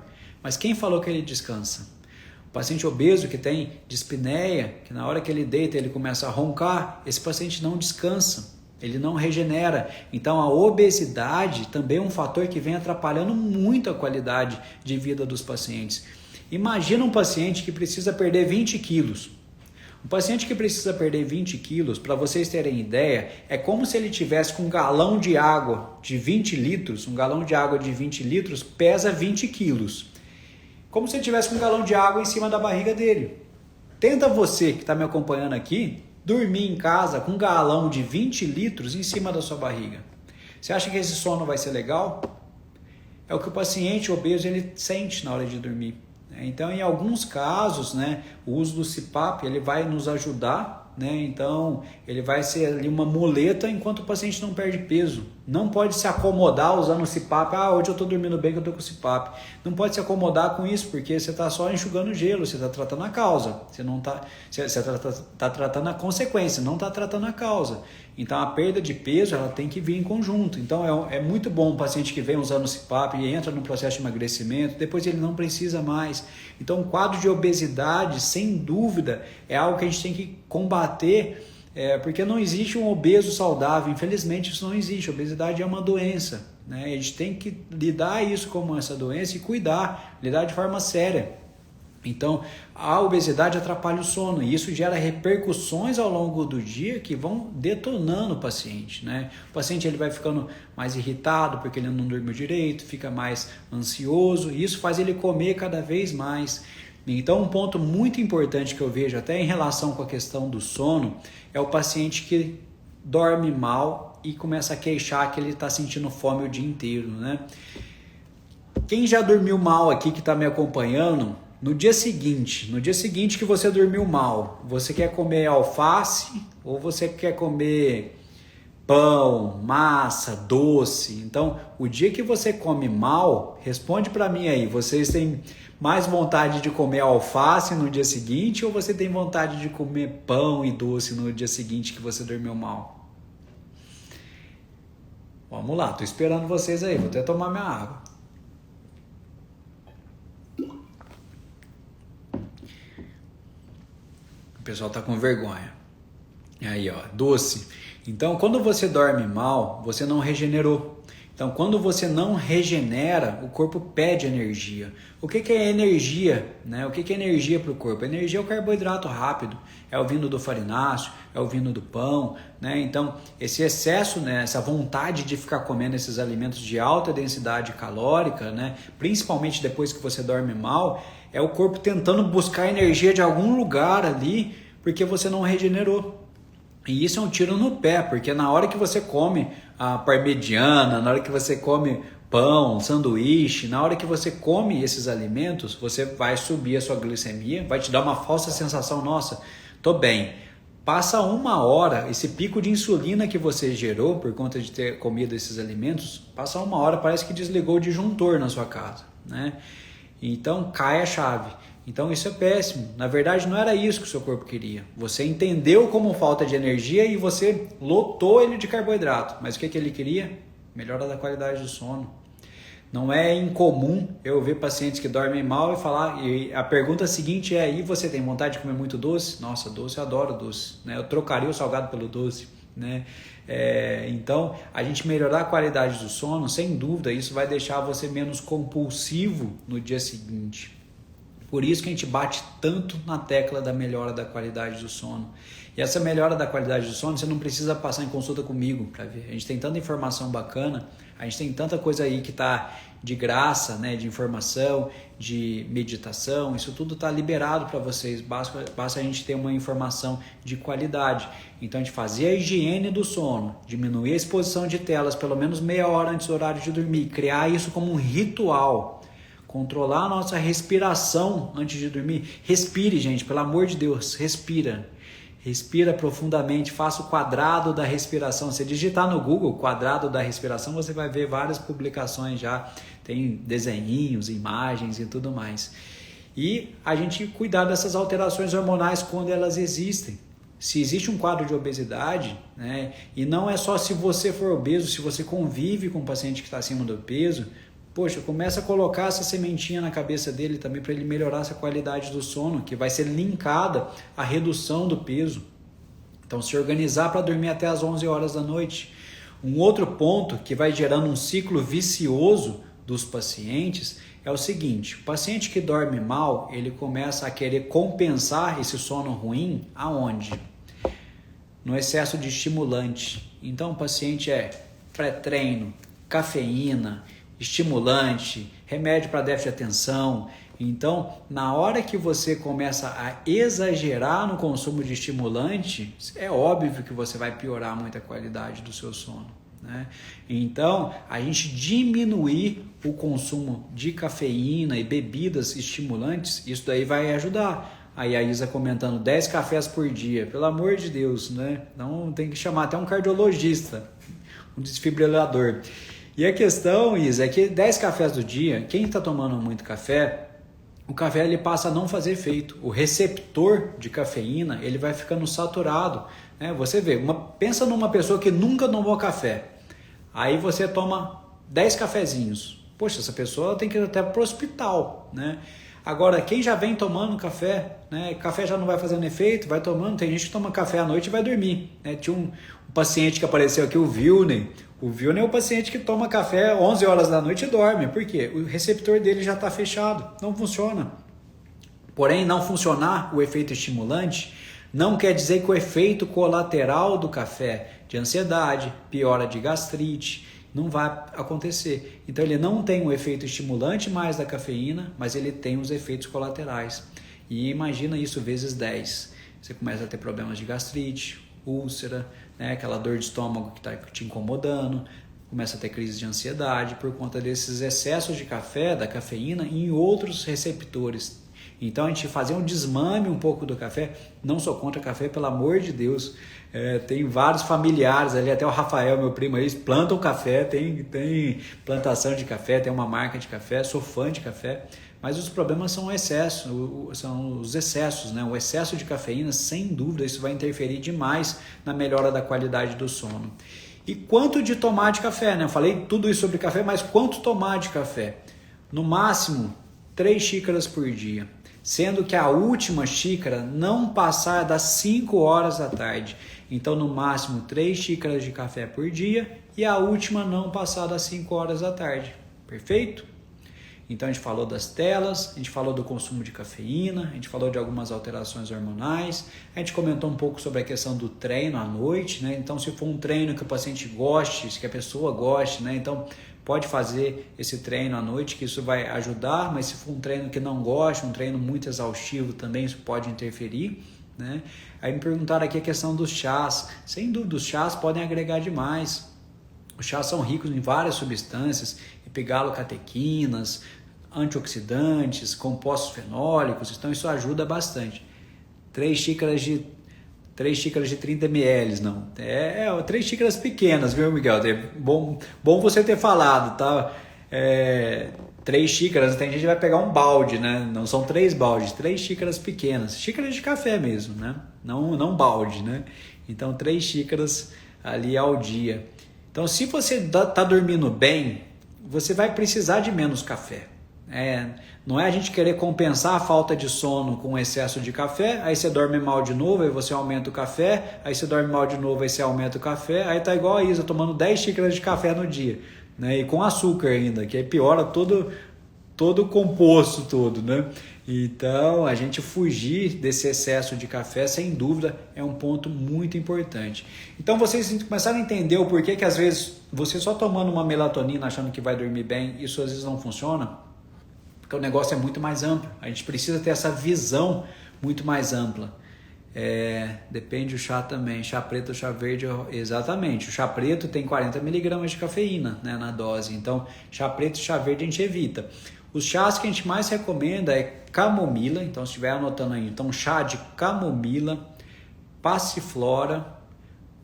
S1: mas quem falou que ele descansa? O paciente obeso que tem dispneia, que na hora que ele deita ele começa a roncar, esse paciente não descansa. Ele não regenera. Então a obesidade também é um fator que vem atrapalhando muito a qualidade de vida dos pacientes. Imagina um paciente que precisa perder 20 quilos. Um paciente que precisa perder 20 quilos, para vocês terem ideia, é como se ele tivesse com um galão de água de 20 litros, um galão de água de 20 litros pesa 20 quilos. Como se ele tivesse com um galão de água em cima da barriga dele. Tenta você que está me acompanhando aqui, dormir em casa com um galão de 20 litros em cima da sua barriga. Você acha que esse sono vai ser legal? É o que o paciente obeso ele sente na hora de dormir. Então, em alguns casos, né, o uso do CPAP ele vai nos ajudar, né? Então, ele vai ser ali uma muleta enquanto o paciente não perde peso. Não pode se acomodar usando o CPAP. Hoje eu estou dormindo bem que eu estou com o CPAP. Não pode se acomodar com isso, porque você está só enxugando gelo, você está tratando a causa. Você não está, você está tratando a consequência, não está tratando a causa. Então, a perda de peso ela tem que vir em conjunto. Então, é muito bom um paciente que vem usando o CPAP e entra no processo de emagrecimento, depois ele não precisa mais. Então, o quadro de obesidade, sem dúvida, é algo que a gente tem que combater Porque não existe um obeso saudável, infelizmente isso não existe, a obesidade é uma doença, né? A gente tem que lidar isso como essa doença e cuidar, lidar de forma séria. Então, a obesidade atrapalha o sono e isso gera repercussões ao longo do dia que vão detonando o paciente, né? O paciente ele vai ficando mais irritado porque ele não dormiu direito, fica mais ansioso e isso faz ele comer cada vez mais. Então, um ponto muito importante que eu vejo até em relação com a questão do sono é o paciente que dorme mal e começa a queixar que ele está sentindo fome o dia inteiro, né? Quem já dormiu mal aqui que está me acompanhando, no dia seguinte que você dormiu mal, você quer comer alface ou você quer comer pão, massa, doce? Então, o dia que você come mal, responde para mim aí, vocês têm mais vontade de comer alface no dia seguinte ou você tem vontade de comer pão e doce no dia seguinte que você dormiu mal? Vamos lá, tô esperando vocês aí, vou até tomar minha água. O pessoal tá com vergonha. Aí, ó, doce. Então, quando você dorme mal, você não regenerou. Então, quando você não regenera, o corpo pede energia. O que é energia, né? O que é energia para o corpo? Energia é o carboidrato rápido, é o vindo do farináceo, é o vindo do pão, né? Então, esse excesso, né? Essa vontade de ficar comendo esses alimentos de alta densidade calórica, né? Principalmente depois que você dorme mal, é o corpo tentando buscar energia de algum lugar ali, porque você não regenerou. E isso é um tiro no pé, porque na hora que você come a parmegiana, na hora que você come pão, sanduíche, na hora que você come esses alimentos, você vai subir a sua glicemia, vai te dar uma falsa sensação, nossa, tô bem. Passa uma hora, esse pico de insulina que você gerou por conta de ter comido esses alimentos, passa uma hora, parece que desligou o disjuntor na sua casa, né? Então cai a chave. Então isso é péssimo. Na verdade não era isso que o seu corpo queria. Você entendeu como falta de energia e você lotou ele de carboidrato. Mas o que ele queria? Melhora da qualidade do sono. Não é incomum eu ver pacientes que dormem mal e falar... E a pergunta seguinte é, e você tem vontade de comer muito doce? Nossa, doce, eu adoro doce, né? Eu trocaria o salgado pelo doce, né? Então, a gente melhorar a qualidade do sono, sem dúvida, isso vai deixar você menos compulsivo no dia seguinte. Por isso que a gente bate tanto na tecla da melhora da qualidade do sono. E essa melhora da qualidade do sono, você não precisa passar em consulta comigo para ver. A gente tem tanta informação bacana, a gente tem tanta coisa aí que está de graça, né, de informação, de meditação, isso tudo está liberado para vocês, basta a gente ter uma informação de qualidade. Então a gente fazer a higiene do sono, diminuir a exposição de telas pelo menos meia hora antes do horário de dormir, criar isso como um ritual. Controlar a nossa respiração antes de dormir. Respire, gente, pelo amor de Deus, respira. Respira profundamente, faça o quadrado da respiração. Se digitar no Google, quadrado da respiração, você vai ver várias publicações já. Tem desenhinhos, imagens e tudo mais. E a gente cuidar dessas alterações hormonais quando elas existem. Se existe um quadro de obesidade, né, e não é só se você for obeso, se você convive com um paciente que está acima do peso, poxa, começa a colocar essa sementinha na cabeça dele também para ele melhorar essa qualidade do sono, que vai ser linkada à redução do peso. Então, se organizar para dormir até as 11 horas da noite. Um outro ponto que vai gerando um ciclo vicioso dos pacientes é o seguinte: o paciente que dorme mal, ele começa a querer compensar esse sono ruim aonde? No excesso de estimulante. Então, o paciente é pré-treino, cafeína, estimulante, remédio para déficit de atenção. Então, na hora que você começa a exagerar no consumo de estimulante, é óbvio que você vai piorar muito a qualidade do seu sono, né? Então, a gente diminuir o consumo de cafeína e bebidas estimulantes, isso daí vai ajudar. Aí a Isa comentando 10 cafés por dia, pelo amor de Deus, né? Não tem que chamar até um cardiologista, um desfibrilador. E a questão, Isa, é que 10 cafés do dia, quem está tomando muito café, o café ele passa a não fazer efeito. O receptor de cafeína ele vai ficando saturado, né? Você vê, pensa numa pessoa que nunca tomou café, aí você toma 10 cafezinhos. Poxa, essa pessoa tem que ir até para o hospital, né? Agora, quem já vem tomando café, né? Café já não vai fazendo efeito, vai tomando. Tem gente que toma café à noite e vai dormir, né? Tinha um paciente que apareceu aqui, o Vilney. O Vilney é o paciente que toma café 11 horas da noite e dorme. Por quê? O receptor dele já está fechado, não funciona. Porém, não funcionar o efeito estimulante não quer dizer que o efeito colateral do café, de ansiedade, piora de gastrite, não vai acontecer. Então ele não tem o efeito estimulante mais da cafeína, mas ele tem os efeitos colaterais. E imagina isso vezes 10. Você começa a ter problemas de gastrite, úlcera, né? Aquela dor de estômago que está te incomodando, começa a ter crise de ansiedade por conta desses excessos de café, da cafeína, em outros receptores. Então a gente fazer um desmame um pouco do café, não sou contra café, pelo amor de Deus. Tem vários familiares ali, até o Rafael, meu primo, eles plantam café, tem plantação de café, tem uma marca de café, sou fã de café, mas os problemas são o excesso, são os excessos, né? O excesso de cafeína, sem dúvida, isso vai interferir demais na melhora da qualidade do sono. E quanto de tomar de café, né? Eu falei tudo isso sobre café, mas quanto tomar de café? No máximo, 3 xícaras por dia. Sendo que a última xícara não passar das 5 horas da tarde. Então, no máximo, 3 xícaras de café por dia e a última não passar das 5 horas da tarde. Perfeito? Então, a gente falou das telas, a gente falou do consumo de cafeína, a gente falou de algumas alterações hormonais, a gente comentou um pouco sobre a questão do treino à noite, né? Então, se for um treino que o paciente goste, que a pessoa goste, né? Então, pode fazer esse treino à noite, que isso vai ajudar, mas se for um treino que não gosta, um treino muito exaustivo também, isso pode interferir, né? Aí me perguntaram aqui a questão dos chás. Sem dúvida, os chás podem agregar demais. Os chás são ricos em várias substâncias, epigalocatequinas, antioxidantes, compostos fenólicos, então isso ajuda bastante. 3 xícaras de 30 ml, não. 3 xícaras pequenas, viu, Miguel? É bom você ter falado, tá? 3 xícaras, tem gente que vai pegar um balde, né? Não são 3 baldes, 3 xícaras pequenas. Xícaras de café mesmo, né? Não balde, né? Então, 3 xícaras ali ao dia. Então, se você tá dormindo bem, você vai precisar de menos café. Não é a gente querer compensar a falta de sono com excesso de café, aí você dorme mal de novo, aí você aumenta o café, aí você dorme mal de novo, aí você aumenta o café, aí tá igual a Isa, tomando 10 xícaras de café no dia, né? E com açúcar ainda, que aí piora todo o composto todo, né? Então, a gente fugir desse excesso de café, sem dúvida, é um ponto muito importante. Então, vocês começaram a entender o porquê que às vezes você só tomando uma melatonina achando que vai dormir bem, isso às vezes não funciona? Porque o negócio é muito mais amplo. A gente precisa ter essa visão muito mais ampla. Depende do chá também. Chá preto, chá verde, exatamente. O chá preto tem 40 mg de cafeína, né, na dose. Então, chá preto e chá verde a gente evita. Os chás que a gente mais recomenda é camomila. Então, se estiver anotando aí. Então, chá de camomila, passiflora,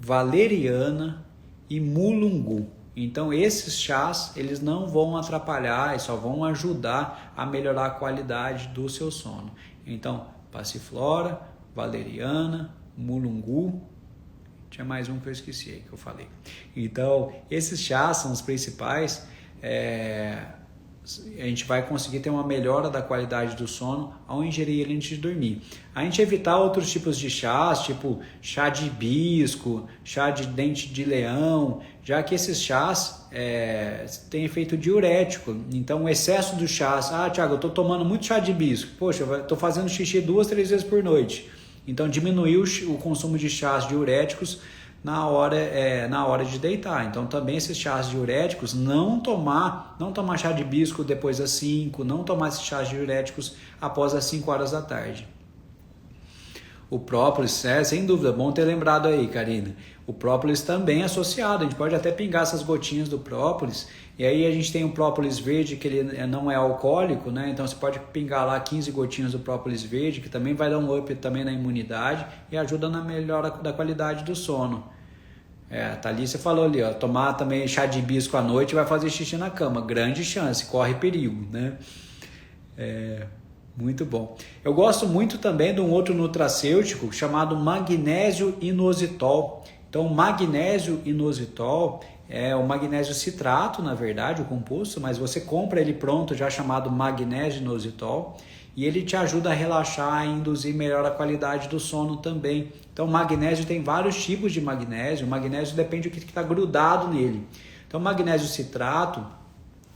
S1: valeriana e mulungu. Então esses chás, eles não vão atrapalhar e só vão ajudar a melhorar a qualidade do seu sono. Então, passiflora, valeriana, mulungu, tinha mais um que eu esqueci aí que eu falei. Então, esses chás são os principais. A gente vai conseguir ter uma melhora da qualidade do sono ao ingerir ele antes de dormir. A gente evitar outros tipos de chás, tipo chá de hibisco, chá de dente de leão, já que esses chás têm efeito diurético. Então o excesso dos chás, Thiago, eu estou tomando muito chá de hibisco, poxa, eu estou fazendo xixi 2, 3 vezes por noite. Então diminuir o consumo de chás diuréticos na hora de deitar. Então também esses chás diuréticos, não tomar chá de hibisco depois das 5, não tomar esses chás diuréticos após as 5 horas da tarde. O própolis, sem dúvida, bom ter lembrado aí, Karina. O própolis também é associado, a gente pode até pingar essas gotinhas do própolis, e aí a gente tem o própolis verde, que ele não é alcoólico, né? Então você pode pingar lá 15 gotinhas do própolis verde, que também vai dar um up também na imunidade e ajuda na melhora da qualidade do sono. A Thalícia falou ali, tomar também chá de hibisco à noite vai fazer xixi na cama, grande chance, corre perigo, né? Muito bom. Eu gosto muito também de um outro nutracêutico chamado magnésio inositol. Então, o magnésio inositol é o magnésio citrato, na verdade, o composto, mas você compra ele pronto já chamado magnésio inositol. e ele te ajuda a relaxar e induzir melhor a qualidade do sono também. Então, magnésio tem vários tipos de magnésio. O magnésio depende do que está grudado nele. Então, magnésio citrato,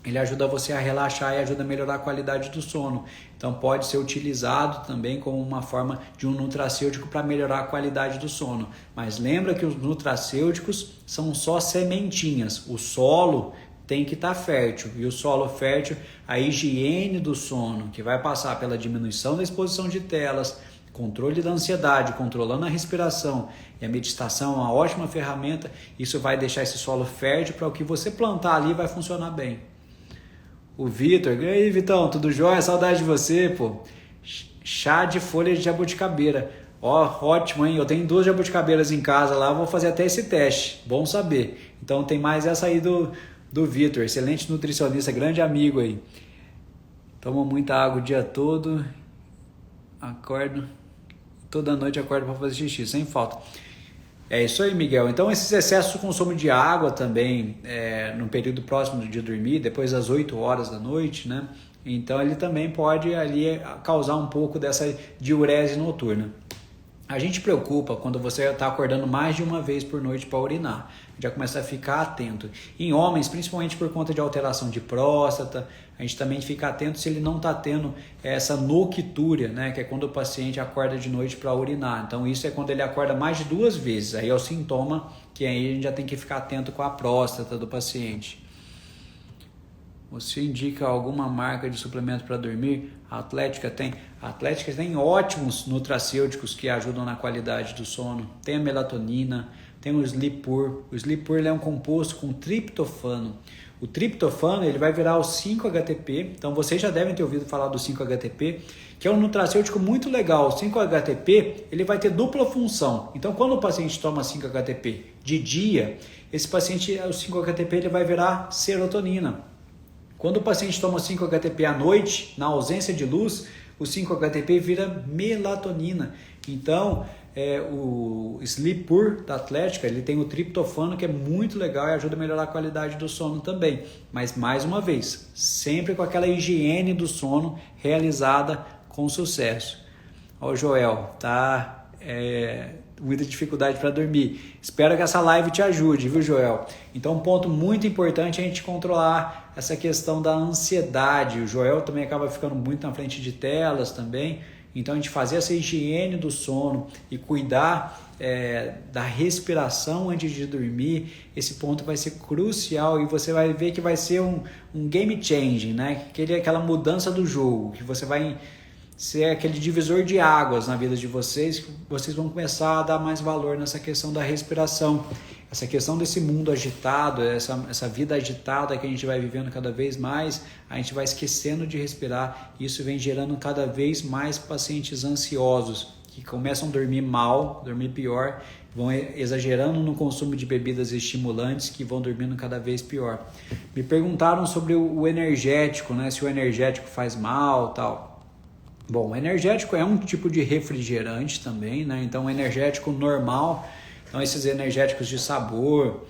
S1: ele ajuda você a relaxar e ajuda a melhorar a qualidade do sono. Então pode ser utilizado também como uma forma de um nutracêutico para melhorar a qualidade do sono. Mas lembra que os nutracêuticos são só sementinhas. O solo tem que estar fértil. E o solo fértil, a higiene do sono, que vai passar pela diminuição da exposição de telas, controle da ansiedade, controlando a respiração, e a meditação é uma ótima ferramenta. Isso vai deixar esse solo fértil para o que você plantar ali vai funcionar bem. O Vitor, e aí Vitão, tudo jóia? Saudade de você, pô. Chá de folha de jabuticabeira. Ó, ótimo, hein? Eu tenho 2 jabuticabeiras em casa lá, vou fazer até esse teste. Bom saber. Então tem mais essa aí do Vitor, excelente nutricionista, grande amigo aí. Toma muita água o dia todo. Acordo. Toda noite acordo para fazer xixi, sem falta. É isso aí, Miguel. Então, esses excessos de consumo de água também, no período próximo de dormir, depois das 8 horas da noite, né? Então, ele também pode ali causar um pouco dessa diurese noturna. A gente preocupa quando você está acordando mais de uma vez por noite para urinar. Já começa a ficar atento. Em homens, principalmente por conta de alteração de próstata, a gente também fica atento se ele não está tendo essa noctúria, né? Que é quando o paciente acorda de noite para urinar. Então isso é quando ele acorda mais de 2 vezes. Aí é o sintoma que aí a gente já tem que ficar atento com a próstata do paciente. Você indica alguma marca de suplemento para dormir? A Atlética tem ótimos nutracêuticos que ajudam na qualidade do sono. Tem a melatonina, tem o Sleepur. O Sleepur ele é um composto com triptofano. O triptofano ele vai virar o 5-HTP. Então vocês já devem ter ouvido falar do 5-HTP, que é um nutracêutico muito legal. O 5-HTP ele vai ter dupla função. Então quando o paciente toma 5-HTP de dia, esse paciente, o 5-HTP ele vai virar serotonina. Quando o paciente toma 5-HTP à noite, na ausência de luz, o 5-HTP vira melatonina. Então, o Sleepur da Atlética, ele tem o triptofano, que é muito legal e ajuda a melhorar a qualidade do sono também. Mas, mais uma vez, sempre com aquela higiene do sono realizada com sucesso. Ó, o Joel, tá muita dificuldade para dormir. Espero que essa live te ajude, viu, Joel? Então, um ponto muito importante é a gente controlar essa questão da ansiedade. O Joel também acaba ficando muito na frente de telas também. Então, a gente fazer essa higiene do sono e cuidar da respiração antes de dormir, esse ponto vai ser crucial e você vai ver que vai ser um game changing, né? Aquela mudança do jogo, que você vai ser aquele divisor de águas na vida de vocês, que vocês vão começar a dar mais valor nessa questão da respiração, essa questão desse mundo agitado, essa vida agitada que a gente vai vivendo cada vez mais, a gente vai esquecendo de respirar, e isso vem gerando cada vez mais pacientes ansiosos, que começam a dormir mal, dormir pior, vão exagerando no consumo de bebidas estimulantes, que vão dormindo cada vez pior. Me perguntaram sobre o energético, né? Se o energético faz mal, tal. Bom, o energético é um tipo de refrigerante também, né? Então, o energético normal, então esses energéticos de sabor,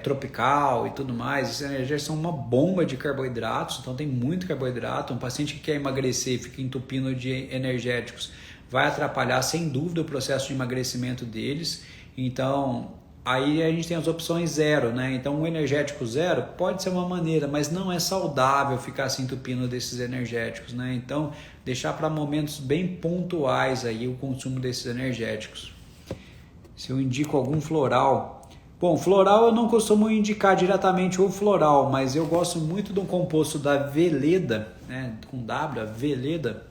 S1: tropical e tudo mais, esses energéticos são uma bomba de carboidratos, então tem muito carboidrato. Um paciente que quer emagrecer e fica entupindo de energéticos vai atrapalhar sem dúvida o processo de emagrecimento deles. Então, aí a gente tem as opções zero, né? Então, o energético zero pode ser uma maneira, mas não é saudável ficar se entupindo desses energéticos, né? Então, deixar para momentos bem pontuais aí o consumo desses energéticos. Se eu indico algum floral... Bom, floral eu não costumo indicar diretamente o floral, mas eu gosto muito de um composto da Veleda, né? Com W, a Veleda,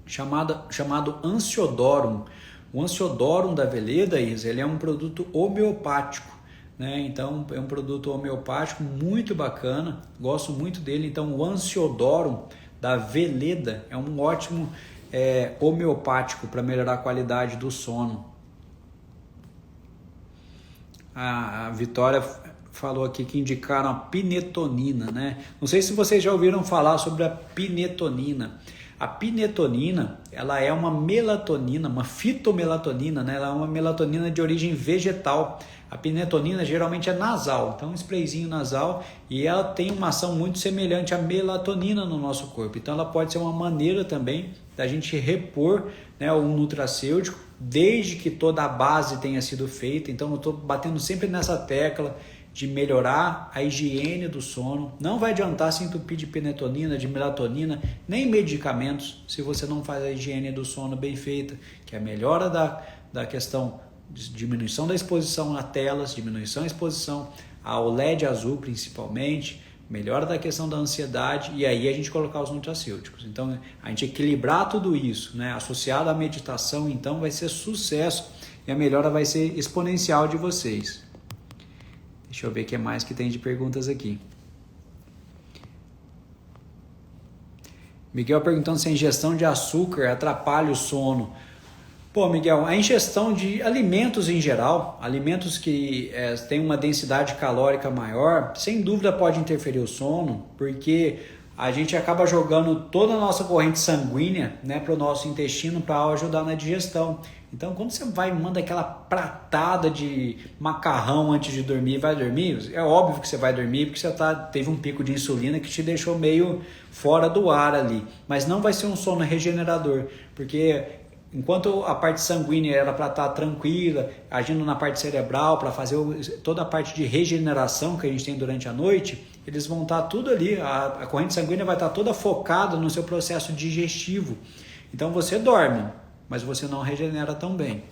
S1: chamado Ansiodorum. O Ansiodorum da Veleda, ele é um produto homeopático, né? Então é um produto homeopático muito bacana, gosto muito dele. Então o Ansiodorum da Veleda é um ótimo homeopático para melhorar a qualidade do sono. A Vitória falou aqui que indicaram a pinetonina, né? Não sei se vocês já ouviram falar sobre a pinetonina. A pinetonina, ela é uma melatonina, uma fitomelatonina, né? Ela é uma melatonina de origem vegetal. A pinetonina geralmente é nasal, então um sprayzinho nasal, e ela tem uma ação muito semelhante à melatonina no nosso corpo. Então ela pode ser uma maneira também da gente repor, né, um nutracêutico, desde que toda a base tenha sido feita. Então eu estou batendo sempre nessa tecla de melhorar a higiene do sono. Não vai adiantar se entupir de penetonina, de melatonina, nem medicamentos, se você não faz a higiene do sono bem feita, que é a melhora da questão de diminuição da exposição a telas, diminuição da exposição ao LED azul principalmente, melhora da questão da ansiedade, e aí a gente colocar os nutracêuticos. Então a gente equilibrar tudo isso, né, associado à meditação, então vai ser sucesso e a melhora vai ser exponencial de vocês. Deixa eu ver o que mais que tem de perguntas aqui. Miguel perguntando se a ingestão de açúcar atrapalha o sono. Pô, Miguel, a ingestão de alimentos em geral, alimentos que têm uma densidade calórica maior, sem dúvida pode interferir o sono, porque a gente acaba jogando toda a nossa corrente sanguínea, né, para o nosso intestino para ajudar na digestão. Então, quando você vai e manda aquela pratada de macarrão antes de dormir, vai dormir, é óbvio que você vai dormir porque você teve um pico de insulina que te deixou meio fora do ar ali. Mas não vai ser um sono regenerador, porque enquanto a parte sanguínea era para estar tranquila, agindo na parte cerebral para fazer toda a parte de regeneração que a gente tem durante a noite, eles vão estar tudo ali, a corrente sanguínea vai estar toda focada no seu processo digestivo. Então você dorme, mas você não regenera tão bem.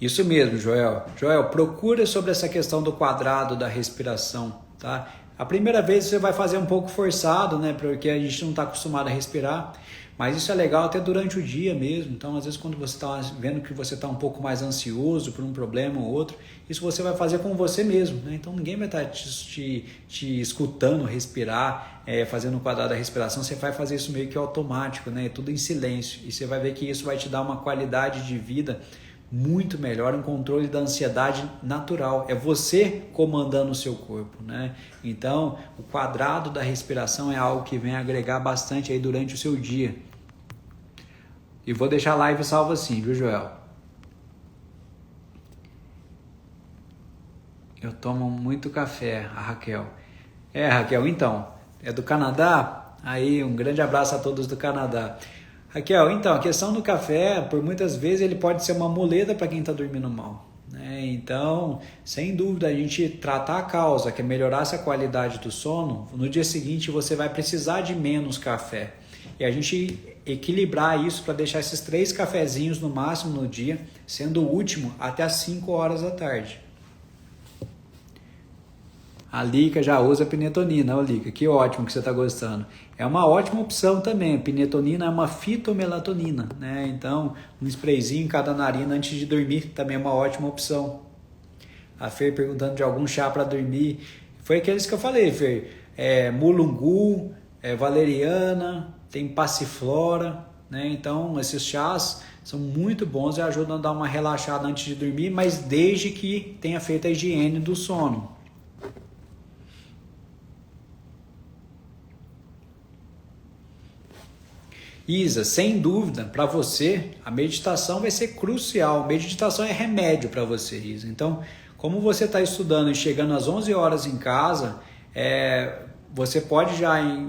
S1: Isso mesmo, Joel. Joel, procura sobre essa questão do quadrado da respiração, tá? A primeira vez você vai fazer um pouco forçado, né? Porque a gente não está acostumado a respirar. Mas isso é legal até durante o dia mesmo. Então, às vezes, quando você está vendo que você está um pouco mais ansioso por um problema ou outro, isso você vai fazer com você mesmo, né? Então, ninguém vai estar te escutando respirar, fazendo o quadrado da respiração. Você vai fazer isso meio que automático, né? Tudo em silêncio. E você vai ver que isso vai te dar uma qualidade de vida muito melhor, um controle da ansiedade natural. É você comandando o seu corpo, né? Então, o quadrado da respiração é algo que vem agregar bastante aí durante o seu dia. E vou deixar a live salva assim, viu, Joel? Eu tomo muito café, a Raquel. Raquel, então, é do Canadá? Aí, um grande abraço a todos do Canadá. Raquel, então, a questão do café, por muitas vezes, ele pode ser uma muleta para quem está dormindo mal, né? Então, sem dúvida, a gente tratar a causa, que é melhorar essa qualidade do sono, no dia seguinte você vai precisar de menos café. E a gente equilibrar isso para deixar esses 3 cafezinhos no máximo no dia, sendo o último até as 5 horas da tarde. A Lica já usa pinetonina, Lica, que ótimo que você está gostando. É uma ótima opção também, a pinetonina é uma fitomelatonina, né? Então, um sprayzinho em cada narina antes de dormir também é uma ótima opção. A Fer perguntando de algum chá para dormir, foi aqueles que eu falei, Fer, mulungu, valeriana, tem passiflora, né? Então, esses chás são muito bons e ajudam a dar uma relaxada antes de dormir, mas desde que tenha feito a higiene do sono. Isa, sem dúvida, para você, a meditação vai ser crucial. Meditação é remédio para você, Isa. Então, como você está estudando e chegando às 11 horas em casa, você pode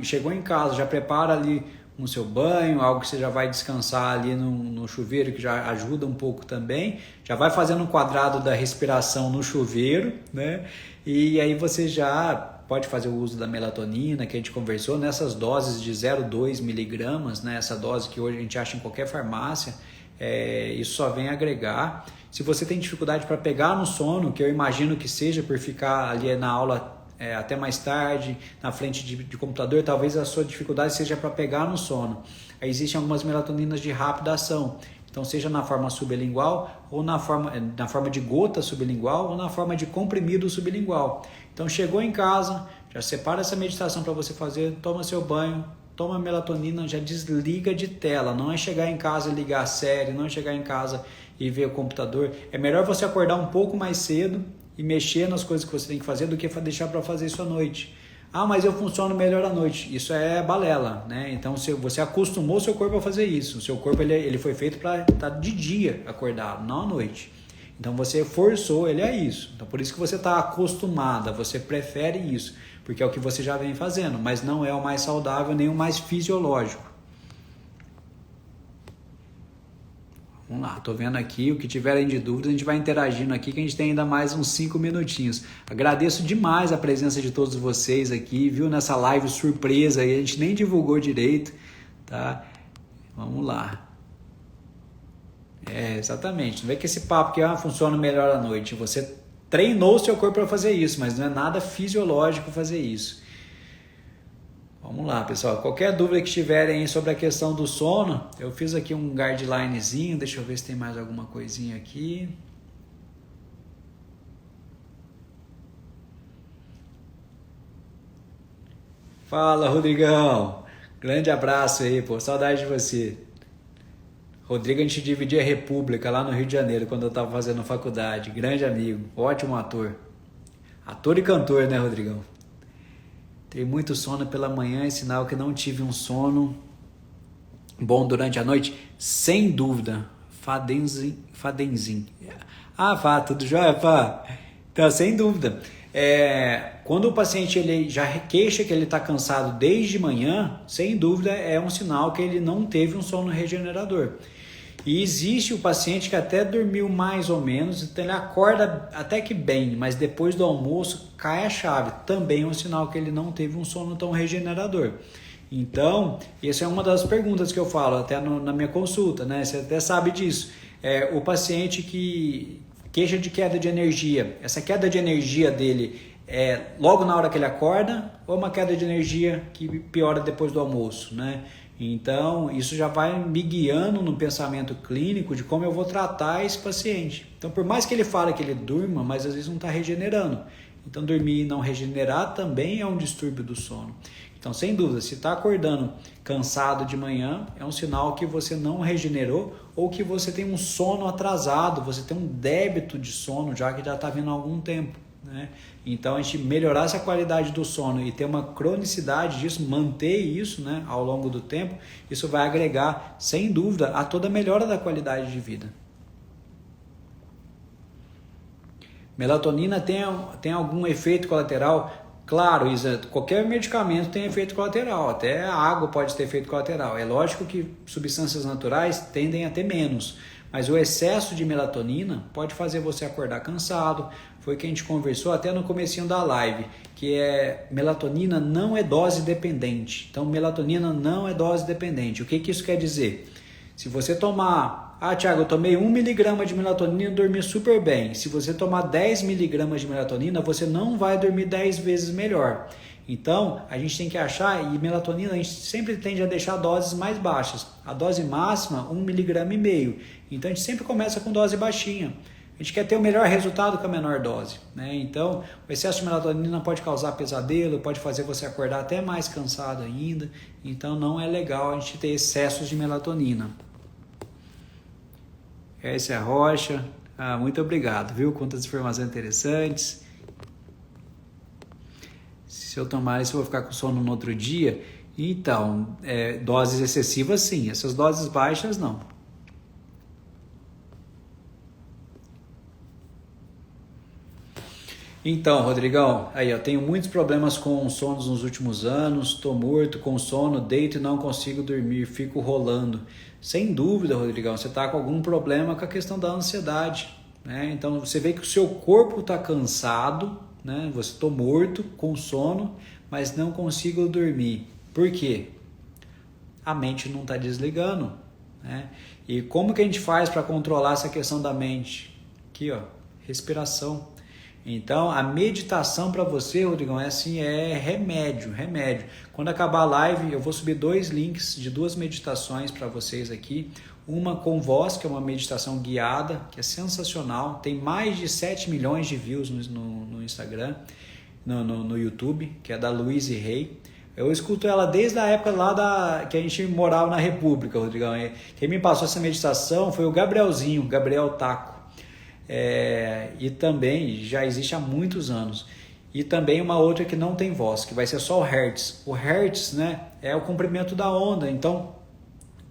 S1: chegou em casa, já prepara ali no seu banho, algo que você já vai descansar ali no chuveiro, que já ajuda um pouco também. Já vai fazendo um quadrado da respiração no chuveiro, né? E aí você já pode fazer o uso da melatonina, que a gente conversou, nessas doses de 0,2 miligramas, né? Essa dose que hoje a gente acha em qualquer farmácia, isso só vem agregar. Se você tem dificuldade para pegar no sono, que eu imagino que seja por ficar ali na aula até mais tarde, na frente de computador, talvez a sua dificuldade seja para pegar no sono. Aí existem algumas melatoninas de rápida ação. Então, seja na forma sublingual, ou na forma de gota sublingual, ou na forma de comprimido sublingual. Então, chegou em casa, já separa essa meditação para você fazer, toma seu banho, toma melatonina, já desliga de tela. Não é chegar em casa e ligar a série, não é chegar em casa e ver o computador. É melhor você acordar um pouco mais cedo e mexer nas coisas que você tem que fazer do que deixar para fazer isso à noite. Ah, mas eu funciono melhor à noite. Isso é balela, né? Então, se você acostumou seu corpo a fazer isso, o seu corpo ele foi feito para estar de dia acordado, não à noite. Então, você forçou ele a isso. Então, por isso que você está acostumada, você prefere isso. porque é o que você já vem fazendo, mas não é o mais saudável nem o mais fisiológico. Vamos lá, tô vendo aqui, o que tiverem de dúvida, a gente vai interagindo aqui, que a gente tem ainda mais uns 5 minutinhos. Agradeço demais a presença de todos vocês aqui, viu, nessa live surpresa aí, a gente nem divulgou direito, tá? Vamos lá. Exatamente, não é que esse papo que funciona melhor à noite, você treinou o seu corpo para fazer isso, mas não é nada fisiológico fazer isso. Vamos lá, pessoal. Qualquer dúvida que tiverem aí sobre a questão do sono, eu fiz aqui um guidelinezinho. Deixa eu ver se tem mais alguma coisinha aqui. Fala, Rodrigão. Grande abraço aí, pô. Saudade de você. Rodrigo, a gente dividia a República lá no Rio de Janeiro, quando eu estava fazendo faculdade. Grande amigo. Ótimo ator. Ator e cantor, né, Rodrigão? Ter muito sono pela manhã é sinal que não tive um sono bom durante a noite? Sem dúvida. Fadenzin. Fá, tudo jóia, Fá? Então, sem dúvida. Quando o paciente ele já queixa que ele está cansado desde manhã, sem dúvida é um sinal que ele não teve um sono regenerador. E existe o paciente que até dormiu mais ou menos, então ele acorda até que bem, mas depois do almoço cai a chave. Também é um sinal que ele não teve um sono tão regenerador. Então, essa é uma das perguntas que eu falo até na minha consulta, né? Você até sabe disso. O paciente que queixa de queda de energia, essa queda de energia dele é logo na hora que ele acorda ou uma queda de energia que piora depois do almoço, né? Então, isso já vai me guiando no pensamento clínico de como eu vou tratar esse paciente. Então, por mais que ele fale que ele durma, mas às vezes não está regenerando. Então, dormir e não regenerar também é um distúrbio do sono. Então, sem dúvida, se está acordando cansado de manhã, é um sinal que você não regenerou ou que você tem um sono atrasado, você tem um débito de sono já que já está vindo há algum tempo, né? Então, a gente melhorar essa qualidade do sono e ter uma cronicidade disso, manter isso, né, ao longo do tempo, isso vai agregar, sem dúvida, a toda a melhora da qualidade de vida. Melatonina tem algum efeito colateral? Claro, Isa, qualquer medicamento tem efeito colateral, até a água pode ter efeito colateral. É lógico que substâncias naturais tendem a ter menos, mas o excesso de melatonina pode fazer você acordar cansado. Foi o que a gente conversou até no comecinho da live, que melatonina não é dose dependente. Então, melatonina não é dose dependente. O que isso quer dizer? Se você tomar, Thiago, eu tomei 1 miligrama de melatonina e dormi super bem. Se você tomar 10 miligramas de melatonina, você não vai dormir 10 vezes melhor. Então, a gente tem que achar, e melatonina a gente sempre tende a deixar doses mais baixas. A dose máxima, 1,5 miligrama. Então, a gente sempre começa com dose baixinha. A gente quer ter o melhor resultado com a menor dose, né? Então, o excesso de melatonina pode causar pesadelo, pode fazer você acordar até mais cansado ainda. Então, não é legal a gente ter excessos de melatonina. Essa é a Rocha. Muito obrigado, viu? Quantas informações interessantes. Se eu tomar isso, eu vou ficar com sono no outro dia. Então, doses excessivas, sim. Essas doses baixas, não. Então, Rodrigão, aí eu tenho muitos problemas com sonos nos últimos anos, estou morto com sono, deito e não consigo dormir, fico rolando. Sem dúvida, Rodrigão, você está com algum problema com a questão da ansiedade, né? Então, você vê que o seu corpo está cansado, né? Você está morto com sono, mas não consigo dormir. Por quê? A mente não está desligando, né? E como que a gente faz para controlar essa questão da mente? Aqui, ó, respiração. Então, a meditação para você, Rodrigão, é remédio. Quando acabar a live, eu vou subir 2 links de 2 meditações para vocês aqui. Uma com voz, que é uma meditação guiada, que é sensacional. Tem mais de 7 milhões de views no Instagram, no YouTube, que é da Louise Hay. Eu escuto ela desde a época lá que a gente morava na República, Rodrigão. Quem me passou essa meditação foi o Gabriel Taco. E também já existe há muitos anos. E também uma outra que não tem voz, que vai ser só o Hertz. O Hertz, né, é o comprimento da onda. Então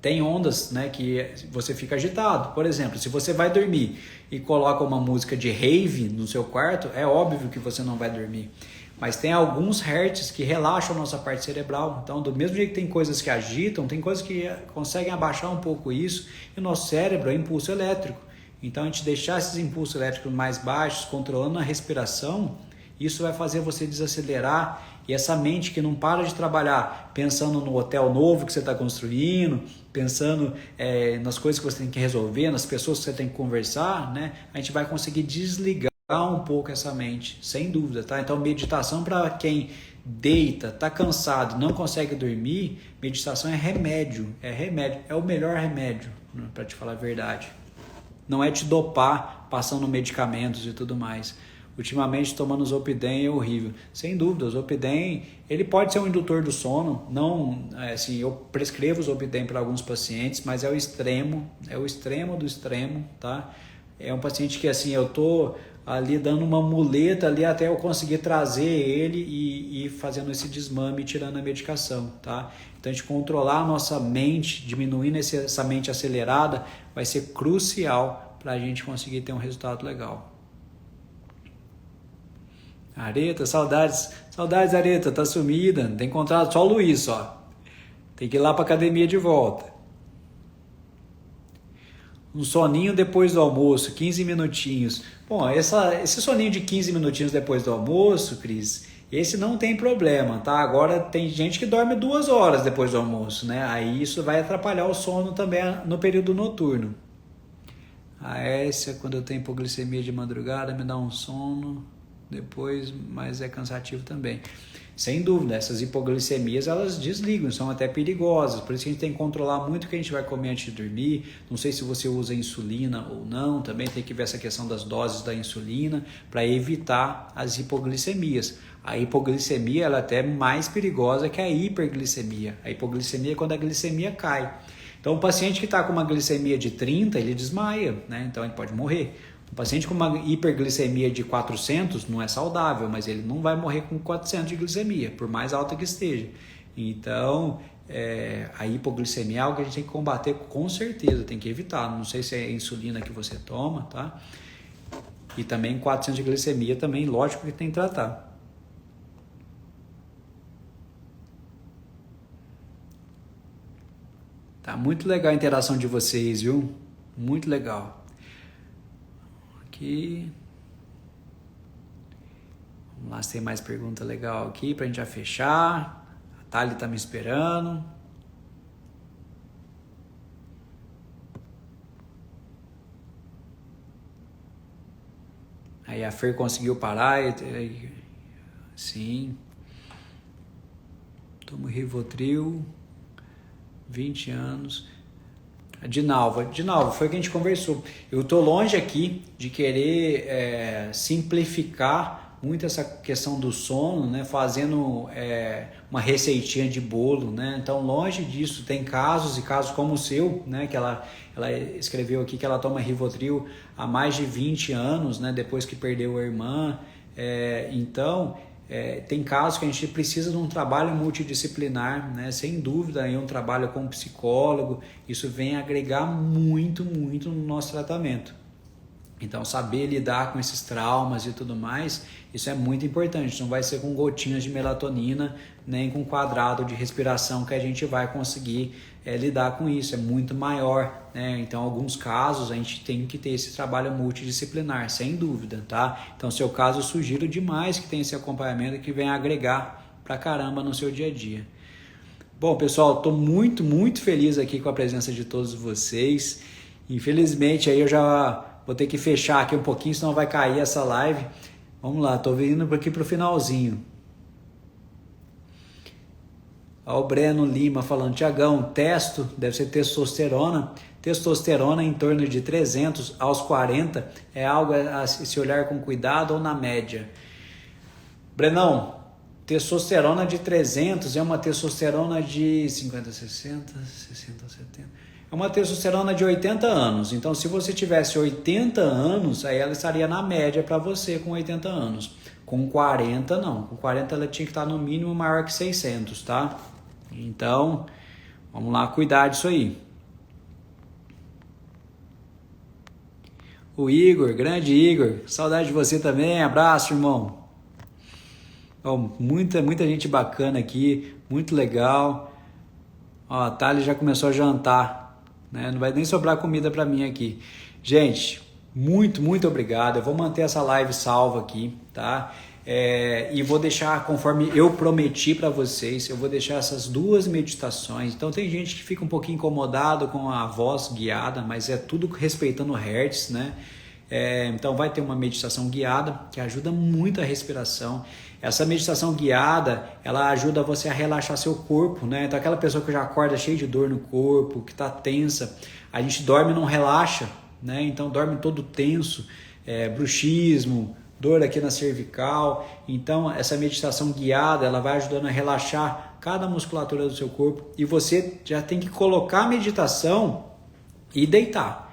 S1: tem ondas, né, que você fica agitado. Por exemplo, se você vai dormir e coloca uma música de rave no seu quarto, é óbvio que você não vai dormir. Mas tem alguns hertz que relaxam a nossa parte cerebral. Então, do mesmo jeito que tem coisas que agitam, tem coisas que conseguem abaixar um pouco isso. E o nosso cérebro é impulso elétrico. Então, a gente deixar esses impulsos elétricos mais baixos, controlando a respiração, isso vai fazer você desacelerar. E essa mente que não para de trabalhar pensando no hotel novo que você está construindo, pensando nas coisas que você tem que resolver, nas pessoas que você tem que conversar, né? A gente vai conseguir desligar um pouco essa mente, sem dúvida, tá? Então, meditação para quem deita, tá cansado, não consegue dormir, meditação é remédio, é o melhor remédio, né, para te falar a verdade. Não é te dopar passando medicamentos e tudo mais. Ultimamente tomando Zolpidem é horrível. Sem dúvida, o Zolpidem, ele pode ser um indutor do sono. Não, assim, eu prescrevo o Zolpidem para alguns pacientes, mas é o extremo do extremo, tá? É um paciente que assim, eu tô ali dando uma muleta ali até eu conseguir trazer ele e fazendo esse desmame, tirando a medicação, tá? Então a gente controlar a nossa mente, diminuindo essa mente acelerada, vai ser crucial para a gente conseguir ter um resultado legal. Areta, saudades, Areta, tá sumida, não tem encontrado só o Luiz, só. Tem que ir lá pra academia de volta. Um soninho depois do almoço, 15 minutinhos. Bom, esse soninho de 15 minutinhos depois do almoço, Cris, esse não tem problema, tá? Agora tem gente que dorme 2 horas depois do almoço, né? Aí isso vai atrapalhar o sono também no período noturno. A Essa, quando eu tenho hipoglicemia de madrugada, me dá um sono depois, mas é cansativo também. Sem dúvida, essas hipoglicemias, elas desligam, são até perigosas, por isso que a gente tem que controlar muito o que a gente vai comer antes de dormir. Não sei se você usa insulina ou não, também tem que ver essa questão das doses da insulina para evitar as hipoglicemias. A hipoglicemia, ela é até mais perigosa que a hiperglicemia. A hipoglicemia é quando a glicemia cai. Então, o paciente que está com uma glicemia de 30, ele desmaia, né? Então ele pode morrer. Um paciente com uma hiperglicemia de 400 não é saudável, mas ele não vai morrer com 400 de glicemia, por mais alta que esteja. Então, a hipoglicemia é algo que a gente tem que combater com certeza, tem que evitar. Não sei se é a insulina que você toma, tá? E também 400 de glicemia também, lógico que tem que tratar. Tá muito legal a interação de vocês, viu? Muito legal. Aqui. Vamos lá se tem mais pergunta legal aqui pra gente já fechar. A Thali tá me esperando. Aí a Fer conseguiu parar. Sim. Tomo Rivotril. 20 anos. Dinalva, foi o que a gente conversou. Eu estou longe aqui de querer simplificar muito essa questão do sono, né? Fazendo uma receitinha de bolo, né? Então, longe disso, tem casos e casos como o seu, né? Que ela escreveu aqui que ela toma Rivotril há mais de 20 anos, né? Depois que perdeu a irmã. Então, tem casos que a gente precisa de um trabalho multidisciplinar, né? Sem dúvida, aí um trabalho com um psicólogo, isso vem agregar muito, muito no nosso tratamento. Então, saber lidar com esses traumas e tudo mais, isso é muito importante. Não vai ser com gotinhas de melatonina, nem com quadrado de respiração que a gente vai conseguir lidar com isso. É muito maior, né? Então, em alguns casos, a gente tem que ter esse trabalho multidisciplinar, sem dúvida, tá? Então, no seu caso, eu sugiro demais que tenha esse acompanhamento que venha agregar pra caramba no seu dia a dia. Bom, pessoal, estou muito, muito feliz aqui com a presença de todos vocês. Infelizmente, aí eu já vou ter que fechar aqui um pouquinho, senão vai cair essa live. Vamos lá, tô vindo aqui pro finalzinho. Ó, o Breno Lima falando, Tiagão, testo, deve ser testosterona. Testosterona em torno de 300 aos 40 é algo a se olhar com cuidado ou na média? Brenão, testosterona de 300 é uma testosterona de 50, 60, 60, 70... É uma testosterona de 80 anos. Então, se você tivesse 80 anos, aí ela estaria na média para você com 80 anos. Com 40, não. Com 40 ela tinha que estar no mínimo maior que 600, tá? Então, vamos lá cuidar disso aí. O Igor, grande Igor. Saudade de você também. Abraço, irmão. Ó, muita gente bacana aqui, muito legal. Ó, a Thali já começou a jantar, né? Não vai nem sobrar comida para mim aqui. Gente, muito obrigado. Eu vou manter essa live salva aqui, tá? E vou deixar, conforme eu prometi para vocês, eu vou deixar essas duas meditações. Então tem gente que fica um pouquinho incomodado com a voz guiada, mas é tudo respeitando o Hertz, né? Então vai ter uma meditação guiada que ajuda muito a respiração. Essa meditação guiada, ela ajuda você a relaxar seu corpo, né? Então aquela pessoa que já acorda cheia de dor no corpo, que está tensa, a gente dorme e não relaxa, né? Então dorme todo tenso, bruxismo, dor aqui na cervical. Então essa meditação guiada, ela vai ajudando a relaxar cada musculatura do seu corpo, e você já tem que colocar a meditação e deitar.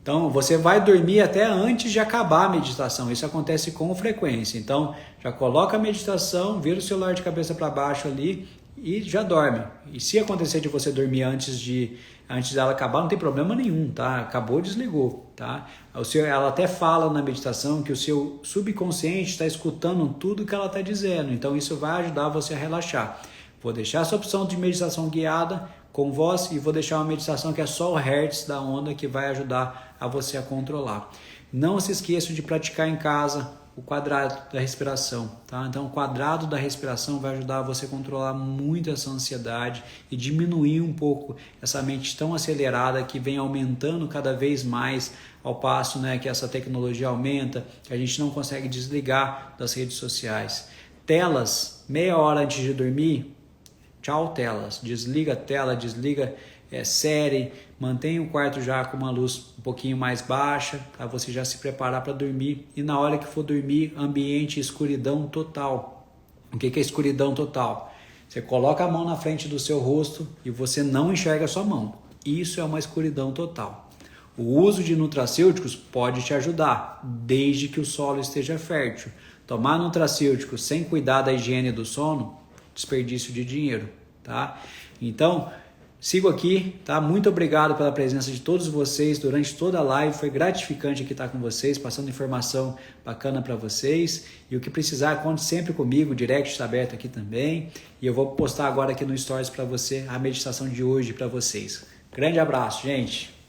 S1: Então, você vai dormir até antes de acabar a meditação. Isso acontece com frequência. Então, já coloca a meditação, vira o celular de cabeça para baixo ali e já dorme. E se acontecer de você dormir antes dela acabar, não tem problema nenhum, tá? Acabou, desligou, tá? Ela até fala na meditação que o seu subconsciente está escutando tudo que ela está dizendo. Então, isso vai ajudar você a relaxar. Vou deixar essa opção de meditação guiada com voz e vou deixar uma meditação que é só o hertz da onda, que vai ajudar a você a controlar. Não se esqueça de praticar em casa o quadrado da respiração, tá? Então o quadrado da respiração vai ajudar você a controlar muito essa ansiedade e diminuir um pouco essa mente tão acelerada que vem aumentando cada vez mais ao passo, né, que essa tecnologia aumenta, que a gente não consegue desligar das redes sociais. Telas, meia hora antes de dormir, tchau telas, desliga a tela, desliga série, mantenha o quarto já com uma luz um pouquinho mais baixa, para você já se preparar para dormir. E na hora que for dormir, ambiente escuridão total. O que é escuridão total? Você coloca a mão na frente do seu rosto e você não enxerga a sua mão. Isso é uma escuridão total. O uso de nutracêuticos pode te ajudar, desde que o solo esteja fértil. Tomar nutracêuticos sem cuidar da higiene do sono, desperdício de dinheiro, tá? Então, sigo aqui, tá? Muito obrigado pela presença de todos vocês durante toda a live. Foi gratificante aqui estar com vocês, passando informação bacana para vocês. E o que precisar, conte sempre comigo, o direct está aberto aqui também. E eu vou postar agora aqui no Stories para você a meditação de hoje para vocês. Grande abraço, gente!